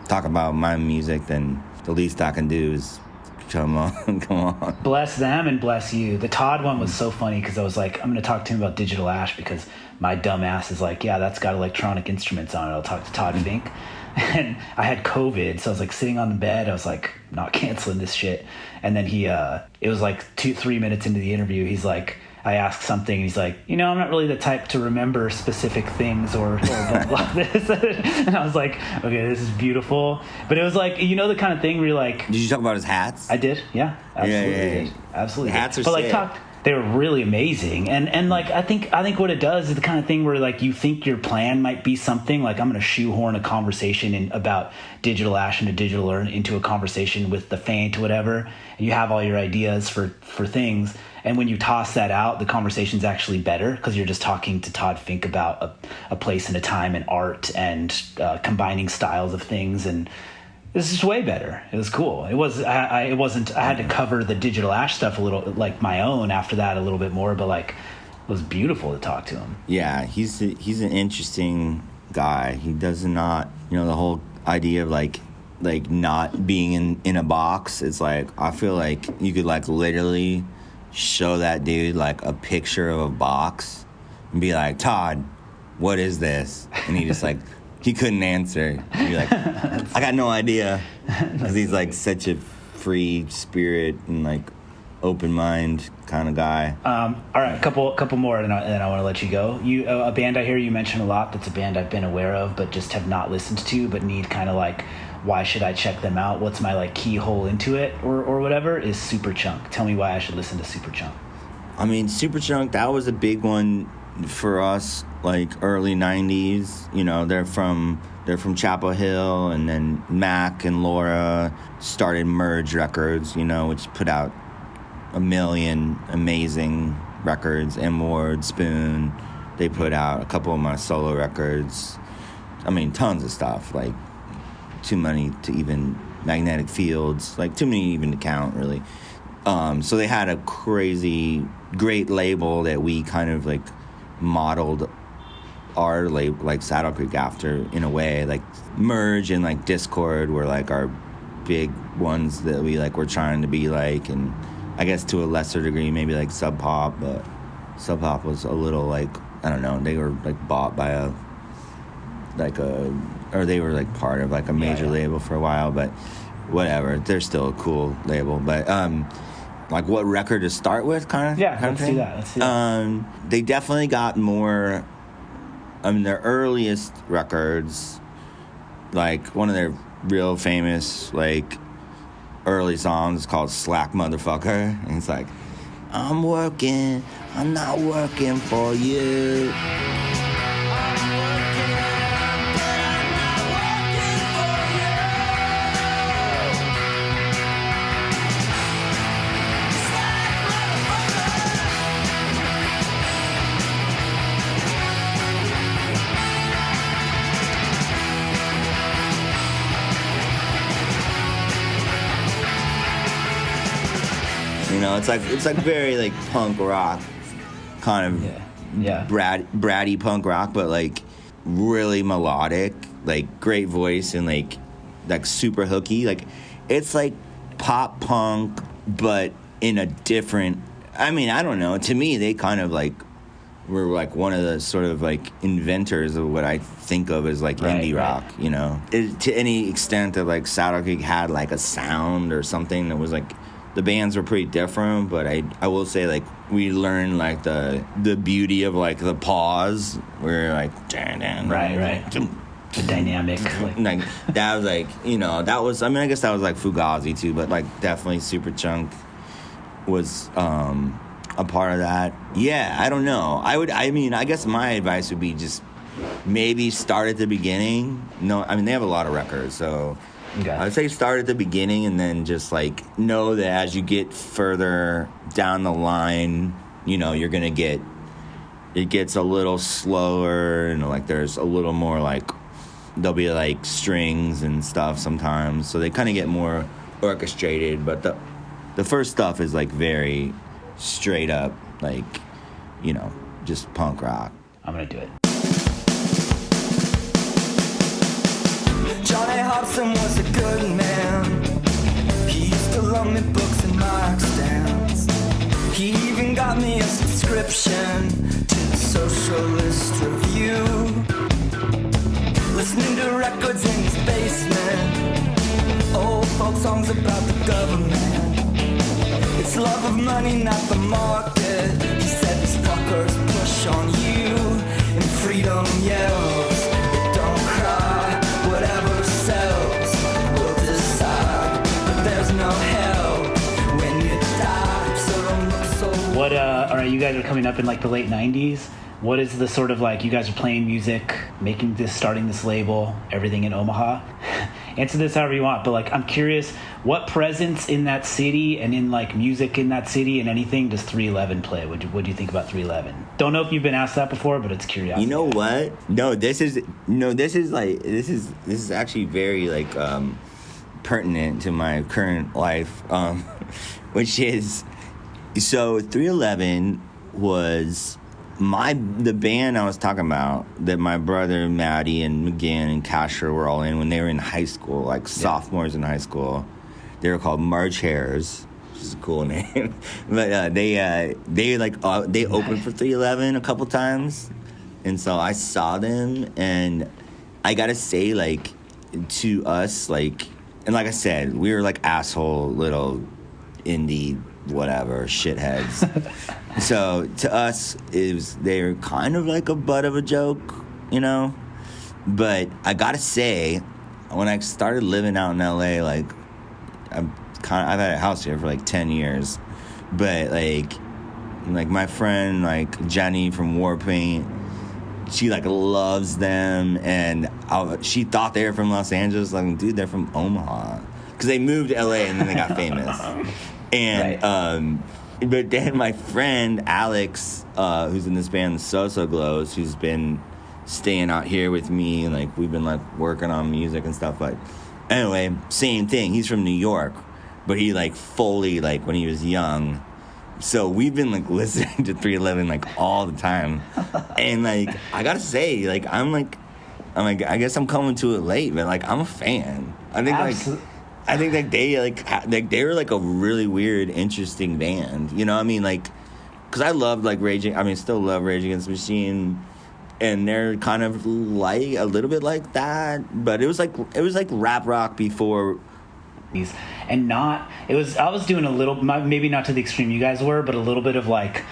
talk about my music, then the least I can do is come on. Bless them and bless you. The Todd one was so funny because I was like, I'm going to talk to him about Digital Ash because my dumb ass is like, yeah, that's got electronic instruments on it. I'll talk to Todd Fink. And I had COVID, so I was like sitting on the bed. I was like, not canceling this shit. And then it was like 2-3 minutes into the interview. He's like, I asked something, and he's like, you know, I'm not really the type to remember specific things or blah, blah, this. And I was like, okay, this is beautiful. But it was like, you know, the kind of thing where you're like... Did you talk about his hats? I did, yeah. Absolutely Yeah. did. Absolutely The hats did. are But sick. like, they were really amazing. And like, I think what it does is the kind of thing where like you think your plan might be something like I'm going to shoehorn a conversation about Digital Ash and a Digital Learn into a conversation with the Faint or whatever. And you have all your ideas for things. And when you toss that out, the conversation's actually better because you're just talking to Todd Fink about a place and a time and art and combining styles of things. And this is way better. It was cool. It was. I had to cover the Digital Ash stuff a little, like my own after that a little bit more. But like, it was beautiful to talk to him. Yeah, he's an interesting guy. He does not, you know, the whole idea of like not being in a box. It's like I feel like you could like literally show that dude like a picture of a box and be like, Todd, what is this? And he just like he couldn't answer. He'd be like, I got no idea, because he's like such a free spirit and like open mind kind of guy. All right, couple more, and I want to let you go. You a band I hear you mention a lot. That's a band I've been aware of, but just have not listened to, but need kind of like, why should I check them out? What's my like keyhole into it, or whatever? Is Superchunk. Tell me why I should listen to Superchunk. I mean, Superchunk, that was a big one for us, like early 90s. You know, they're from Chapel Hill, and then Mac and Laura started Merge Records, you know, which put out a million amazing records. M-Ward, Spoon, they put out a couple of my solo records. I mean, tons of stuff, like too many to even, Magnetic Fields, like too many even to count, really. So they had a crazy, great label that we kind of like modeled our label, like Saddle Creek, after, in a way. Like Merge and like Discord were like our big ones that we like were trying to be like, and I guess to a lesser degree maybe like Sub Pop, but Sub Pop was a little like, I don't know, they were like bought by or they were like part of like a major label for a while, but whatever, they're still a cool label. But like what record to start with, kind of Let's do that. They definitely got more. I mean, their earliest records, like one of their real famous like early songs is called Slack Motherfucker, and it's like, I'm not working for you. You know, it's like very like punk rock, kind of bratty punk rock, but like really melodic, like great voice, and like super hooky. Like it's like pop punk, but in a different. I mean, I don't know. To me, they kind of like were like one of the sort of like inventors of what I think of as like indie rock, you know. To any extent that like Saddle Creek had like a sound or something that was like, the bands were pretty different, but I will say like we learned like the beauty of like the pause where like right. The dynamic, like that was like, you know, that was, I mean, I guess that was like Fugazi too, but like definitely Superchunk was a part of that. Yeah, I don't know. I guess my advice would be just maybe start at the beginning. No, I mean, they have a lot of records, so okay. I'd say start at the beginning and then just like know that as you get further down the line, you know, you're gonna get, it gets a little slower and like there's a little more like, there'll be like strings and stuff sometimes, so they kind of get more orchestrated, but the first stuff is like very straight up, like, you know, just punk rock. I'm gonna do it. Johnny Hobson was a good man. He used to loan me books and mark stamps. He even got me a subscription to the Socialist Review. Listening to records in his basement, old folk songs about the government. It's love of money, not the market. He said these fuckers push on you, and freedom yells, but don't cry, whatever sells, we'll decide, but there's no hell when you die, so don't look so... What, all right, you guys are coming up in like the late 90s. What is the sort of like, you guys are playing music, making this, starting this label, everything in Omaha? Answer this however you want, but like, I'm curious, what presence in that city and in like music in that city and anything does 311 play? What do you think about 311? Don't know if you've been asked that before, but it's curiosity. You know what? This is actually very like pertinent to my current life, which is, so 311 was the band I was talking about that my brother Maddie and McGinn and Kasher were all in when they were in high school, like sophomores in high school. They were called March Hares, which is a cool name. But they opened for 311 a couple times, and so I saw them, and I gotta say, like, to us, like, and like I said, we were like asshole little indie whatever shitheads. So to us, they were kind of like a butt of a joke, you know. But I gotta say, when I started living out in LA, like I've had a house here for like 10 years, but like my friend like Jenny from Warpaint, she like loves them, and she thought they were from Los Angeles. Like, dude, they're from Omaha, because they moved to LA and then they got famous. And right. But then my friend Alex, who's in this band So Glows, who's been staying out here with me, and like we've been like working on music and stuff. But anyway, same thing. He's from New York, but he like fully like when he was young. So we've been like listening to 311 like all the time, and like I gotta say, like I'm like I guess I'm coming to it late, but like I'm a fan. I think like they were like a really weird, interesting band. You know what I mean? Like, because I loved like still love Rage Against the Machine, and they're kind of like a little bit like that, but it was like rap rock before. And I was doing a little, maybe not to the extreme you guys were, but a little bit of like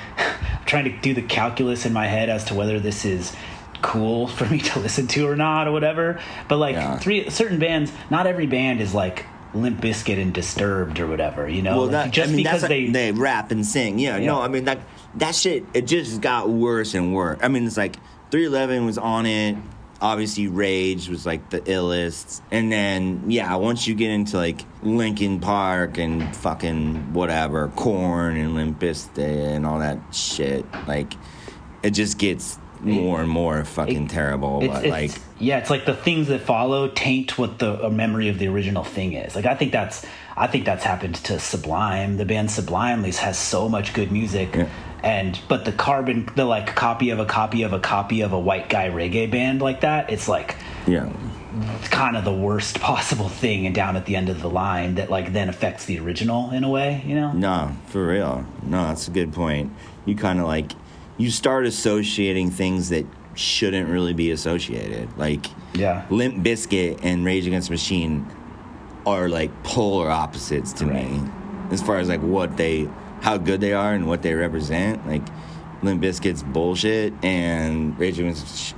trying to do the calculus in my head as to whether this is cool for me to listen to or not or whatever. But like certain bands, not every band is like Limp Bizkit and Disturbed or whatever, you know. Well, because they rap and sing. Yeah, no, I mean that shit. It just got worse and worse. I mean, it's like 311 was on it. Obviously, Rage was like the illest, and then once you get into like Linkin Park and fucking whatever, Korn and Limp Bizkit and all that shit, like it just gets more and more fucking terrible. It's like the things that follow taint what the memory of the original thing is. Like I think that's happened to Sublime. The band Sublime has so much good music. Yeah. But the copy of a copy of a copy of a white guy reggae band like that, it's like it's kind of the worst possible thing, and down at the end of the line that like then affects the original in a way, you know? No, for real. No, that's a good point. You kind of like you start associating things that shouldn't really be associated. Like Limp Bizkit and Rage Against the Machine are like polar opposites to me as far as like how good they are and what they represent. Like Limp Bizkit's bullshit and Rage Against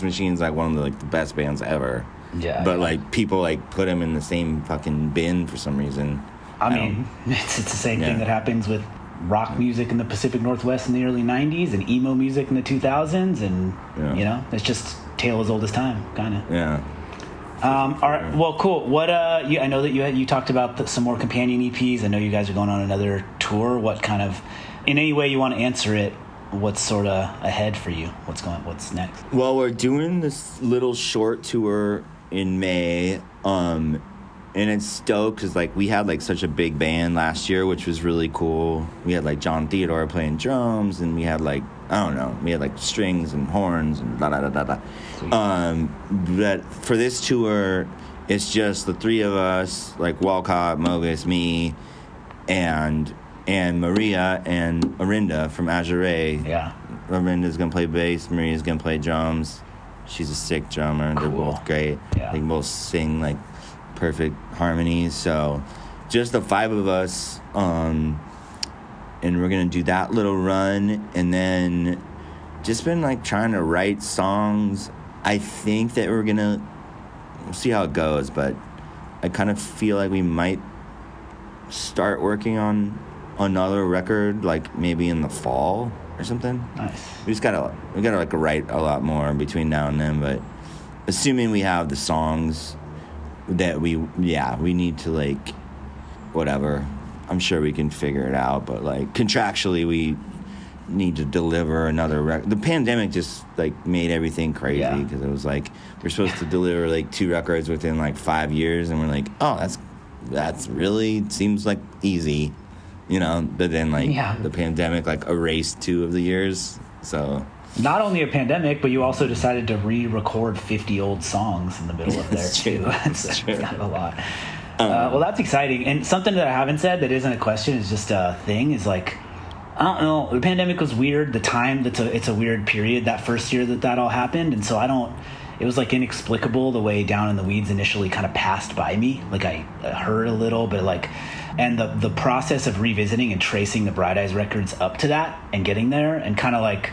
the Machine is like one of the, like, the best bands ever. Yeah. But like people like put them in the same fucking bin for some reason. I mean, it's the same thing that happens with rock music in the Pacific Northwest in the early 90s and emo music in the 2000s, and you know, it's just tale as old as time, kind of. Yeah. All right. Well, cool. What? I know that you talked about some more companion EPs. I know you guys are going on another tour. What kind of, in any way you want to answer it, what's sort of ahead for you? What's next? Well, we're doing this little short tour in May. And it's stoked because, like, we had, like, such a big band last year, which was really cool. We had, like, John Theodore playing drums, and we had, like, I don't know, we had, like, strings and horns and da-da-da-da-da. But for this tour, it's just the three of us, like, Walcott, Mogus, me, and Maria and Arinda from Azure. Yeah. Arinda's going to play bass, Maria's going to play drums. She's a sick drummer. Cool. They're both great. Yeah. They can both sing, like, perfect harmonies. So just the five of us, and we're gonna do that little run, and then just been like trying to write songs. I think that we'll see how it goes, but I kind of feel like we might start working on another record, like maybe in the fall or something. Nice. We gotta like write a lot more between now and then, but assuming we have the songs that we need to, like, whatever. I'm sure we can figure it out, but, like, contractually we need to deliver another record. The pandemic just, like, made everything crazy because it was like we're supposed to deliver, like, 2 records within, like, 5 years, and we're like, oh, that's really seems like easy, you know. But then, like, the pandemic, like, erased 2 of the years, so. Not only a pandemic, but you also decided to re-record 50 old songs in the middle of there, too. That's kind of a lot. Well, that's exciting. And something that I haven't said that isn't a question, is just a thing, is like, I don't know, the pandemic was weird. The time, it's a weird period, that first year that all happened. And so it was like inexplicable the way Down in the Weeds initially kind of passed by me. Like I heard a little, but like, and the process of revisiting and tracing the Bright Eyes records up to that and getting there, and kind of like,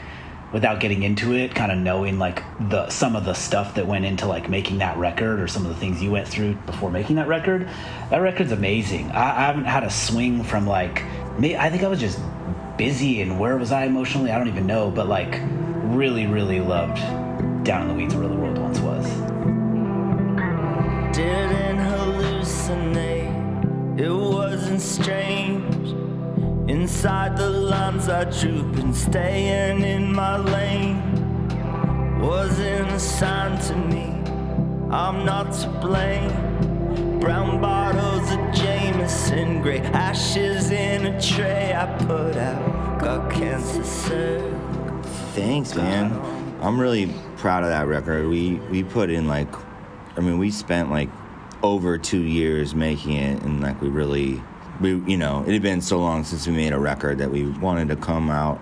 without getting into it, kind of knowing like some of the stuff that went into like making that record, or some of the things you went through before making that record's amazing. I haven't had a swing from like, I think I was just busy, and where was I emotionally? I don't even know, but like really, really loved Down in the Weeds Where the World Once Was. Didn't hallucinate, it wasn't strange. Inside the lines I drew, been staying in my lane. Wasn't assigned to me, I'm not to blame. Brown bottles of Jameson, gray ashes in a tray I put out, got cancer, sir. Thanks, man. I'm really proud of that record. We put in like, we spent like over 2 years making it, and like we it had been so long since we made a record that we wanted to come out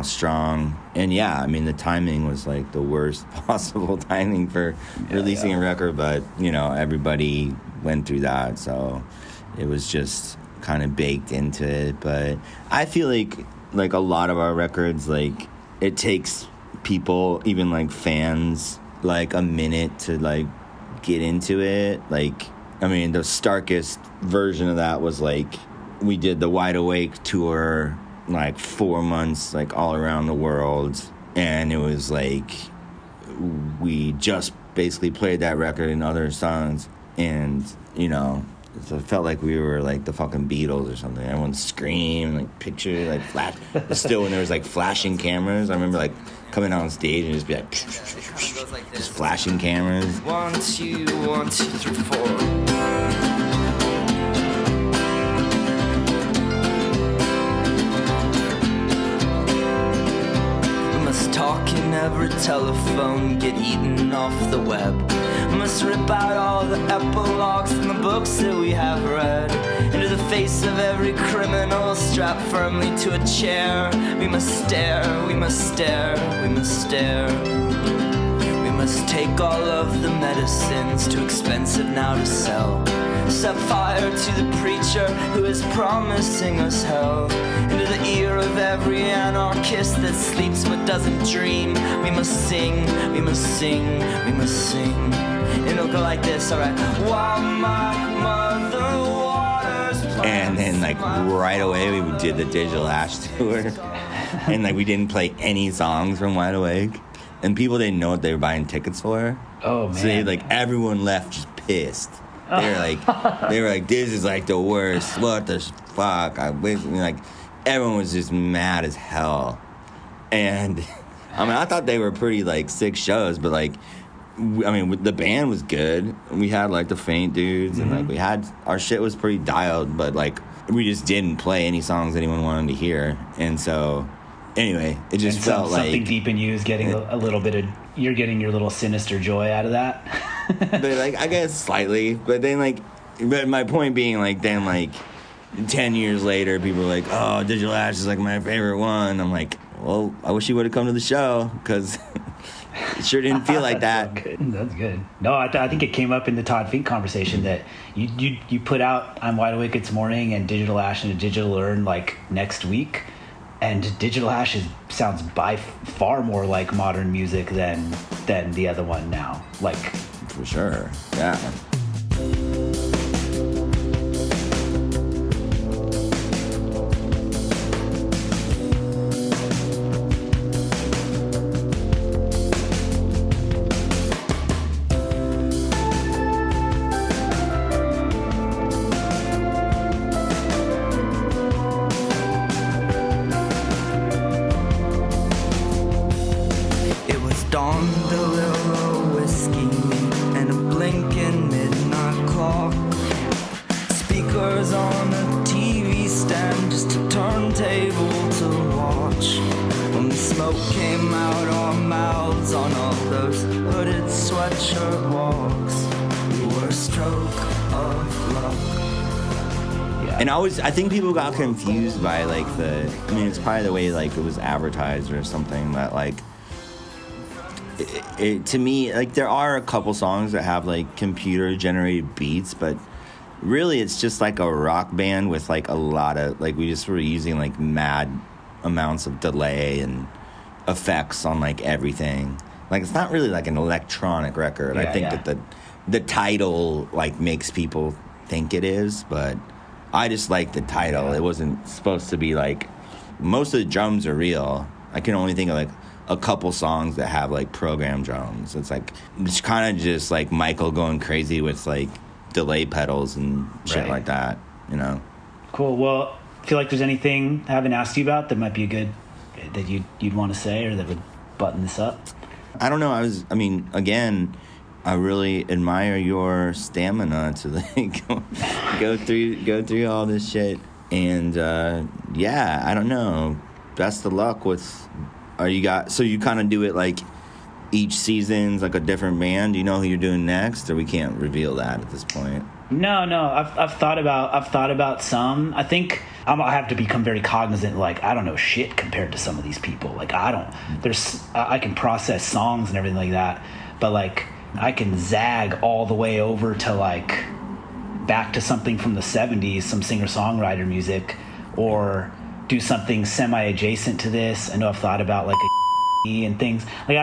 strong. And the timing was like the worst possible timing for releasing a record, but everybody went through that, so it was just kind of baked into it. But I feel like a lot of our records, like, it takes people, even like fans, like a minute to like get into it. Like, the starkest version of that was like we did the Wide Awake tour, like 4 months, like all around the world, and it was like we just basically played that record and other songs, and it felt like we were like the fucking Beatles or something. Everyone screamed, like picture, like flash. Still, when there was like flashing cameras, I remember like coming on stage and just be like, just flashing cameras. 1, 2, 1, 2, 3, 4. Must talk in every telephone, get eaten off the web. Must rip out all the epilogues from the books that we have read, into the face of every criminal strapped firmly to a chair. We must stare, we must stare, we must stare. We must take all of the medicines, too expensive now to sell. Set fire to the preacher who is promising us hell. Into the ear of every anarchist that sleeps but doesn't dream. We must sing, we must sing, we must sing. And it'll go like this, alright. While my mother waters plants. And then like right away we did the Digital Ash tour. And like we didn't play any songs from Wide Awake. And people didn't know what they were buying tickets for. Oh man. So they, like everyone left just pissed. They were like, this is like the worst. What the fuck? Like, everyone was just mad as hell. And I mean, I thought they were pretty like sick shows, but like, I mean, the band was good. We had like the Faint dudes, and like we had our shit was pretty dialed, but like we just didn't play any songs anyone wanted to hear. And so, anyway, it just felt like something deep in you is getting a little bit of. You're getting your little sinister joy out of that. But like, I guess slightly. But then like, but my point being like, then like 10 years later, people are like, oh, Digital Ash is like my favorite one. I'm like, well, I wish you would have come to the show, because it sure didn't feel like that. That's good. No, I think it came up in the Todd Fink conversation that you put out I'm Wide Awake It's Morning and Digital Ash and a Digital Urn like next week. And Digital Ash sounds by far more like modern music than the other one now. Like, for sure, yeah. I think people got confused by like I mean, it's probably the way like it was advertised or something, that like to me, like there are a couple songs that have like computer generated beats, but really it's just like a rock band with like a lot of like, we just were using like mad amounts of delay and effects on like everything. Like it's not really like an electronic record. I think that the title like makes people think it is, but I just like the title. It wasn't supposed to be like, most of the drums are real. I can only think of like a couple songs that have like programmed drums. It's like, it's kind of just like Michael going crazy with like delay pedals and shit like that, you know? Cool. Well, I feel like there's anything I haven't asked you about that might be a good, that you'd want to say or that would button this up? I don't know. Again, I really admire your stamina to like go through all this shit, and I don't know. Best of luck with. So you kind of do it like each season's like a different band. Do you know who you're doing next, or we can't reveal that at this point? No. I've thought about some. I think I have to become very cognizant. Like I don't know shit compared to some of these people. Like I can process songs and everything like that, but like. I can zag all the way over to like back to something from the 70s, some singer-songwriter music, or do something semi-adjacent to this. I know I've thought about like a and things. Like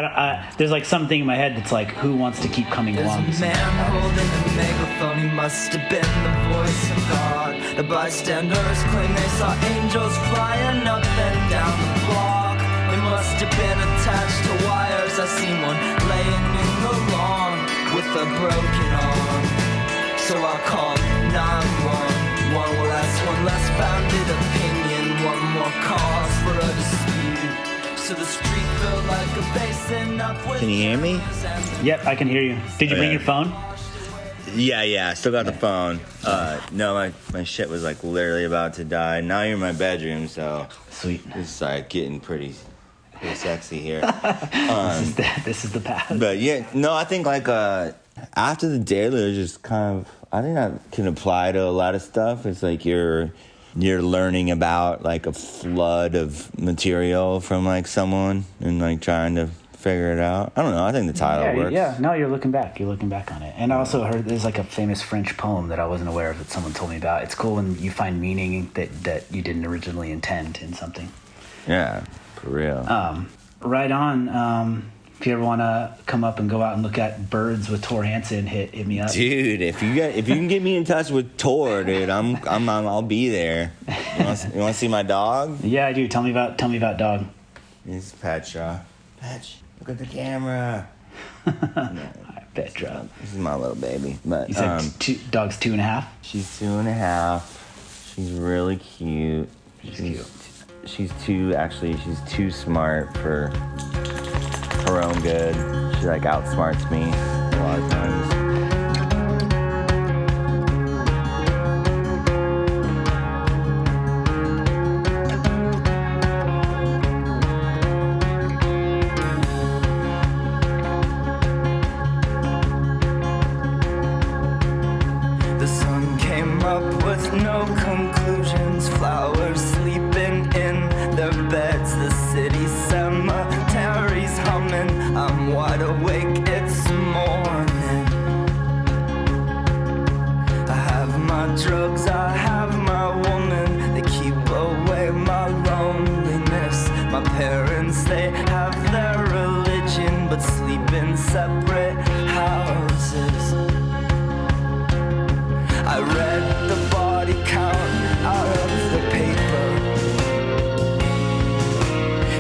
there's like something in my head that's like, who wants to keep coming along? There's a man holding a megaphone, he must have been the voice of God. The bystanders claim they saw angels flying up and down the block. They must have been attached to wires. I seen one laying in the lawn with a broken arm. So I called 911. Well, that's one less founded opinion. One more cause for a dispute. So the street felt like a basin up with. Can you hear me? Yep, I can hear you. Did you bring your phone? Yeah, I still got the phone. No, my shit was like literally about to die. Now you're in my bedroom, so sweet. It's getting pretty sexy here. This is the path. But yeah, no, I think like after the Deluge, just kind of I think that can apply to a lot of stuff. It's like you're learning about like a flood of material from like someone and like trying to figure it out. I don't know. I think the title works. Yeah, no, you're looking back on it. And I also heard there's like a famous French poem that I wasn't aware of that someone told me about. It's cool when you find meaning that you didn't originally intend in something. Yeah, for real. Right on. If you ever want to come up and go out and look at birds with Tor Hansen, hit me up, dude. If you can get me in touch with Tor, dude, I'll be there. You want to see my dog? Yeah, I do. Tell me about dog. This is Petra. Petch, look at the camera. Petra. This is my little baby. But you said dog's 2.5. She's 2.5. She's really cute. She's too smart for her own good. She like outsmarts me a lot of times. The sun came up with no conclusions. Flowers sleeping in their beds. The city cemetery's humming. I'm wide awake, it's morning. I have my drugs, I have my woman. They keep away my loneliness. My parents, they have their religion, but sleep in separate houses. I read the body count out of the paper,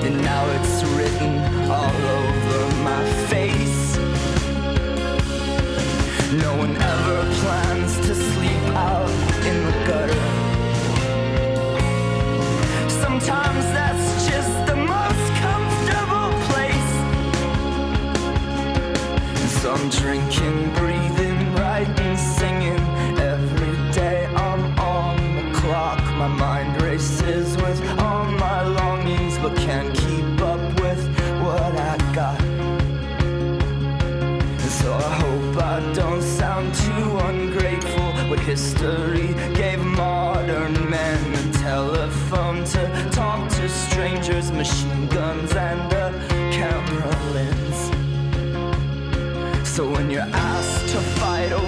and now it's written all over my face. No one ever plans to sleep out in the gutter. Sometimes that's just the most comfortable place. So I'm drinking, breathing, writing, singing. Every day I'm on the clock. My mind races with all my longings, but can't keep up with what I got. And so I hope I don't sound too ungrateful. What history gave modern men a telephone to talk to strangers, machine guns and a camera lens. So when you're asked to fight a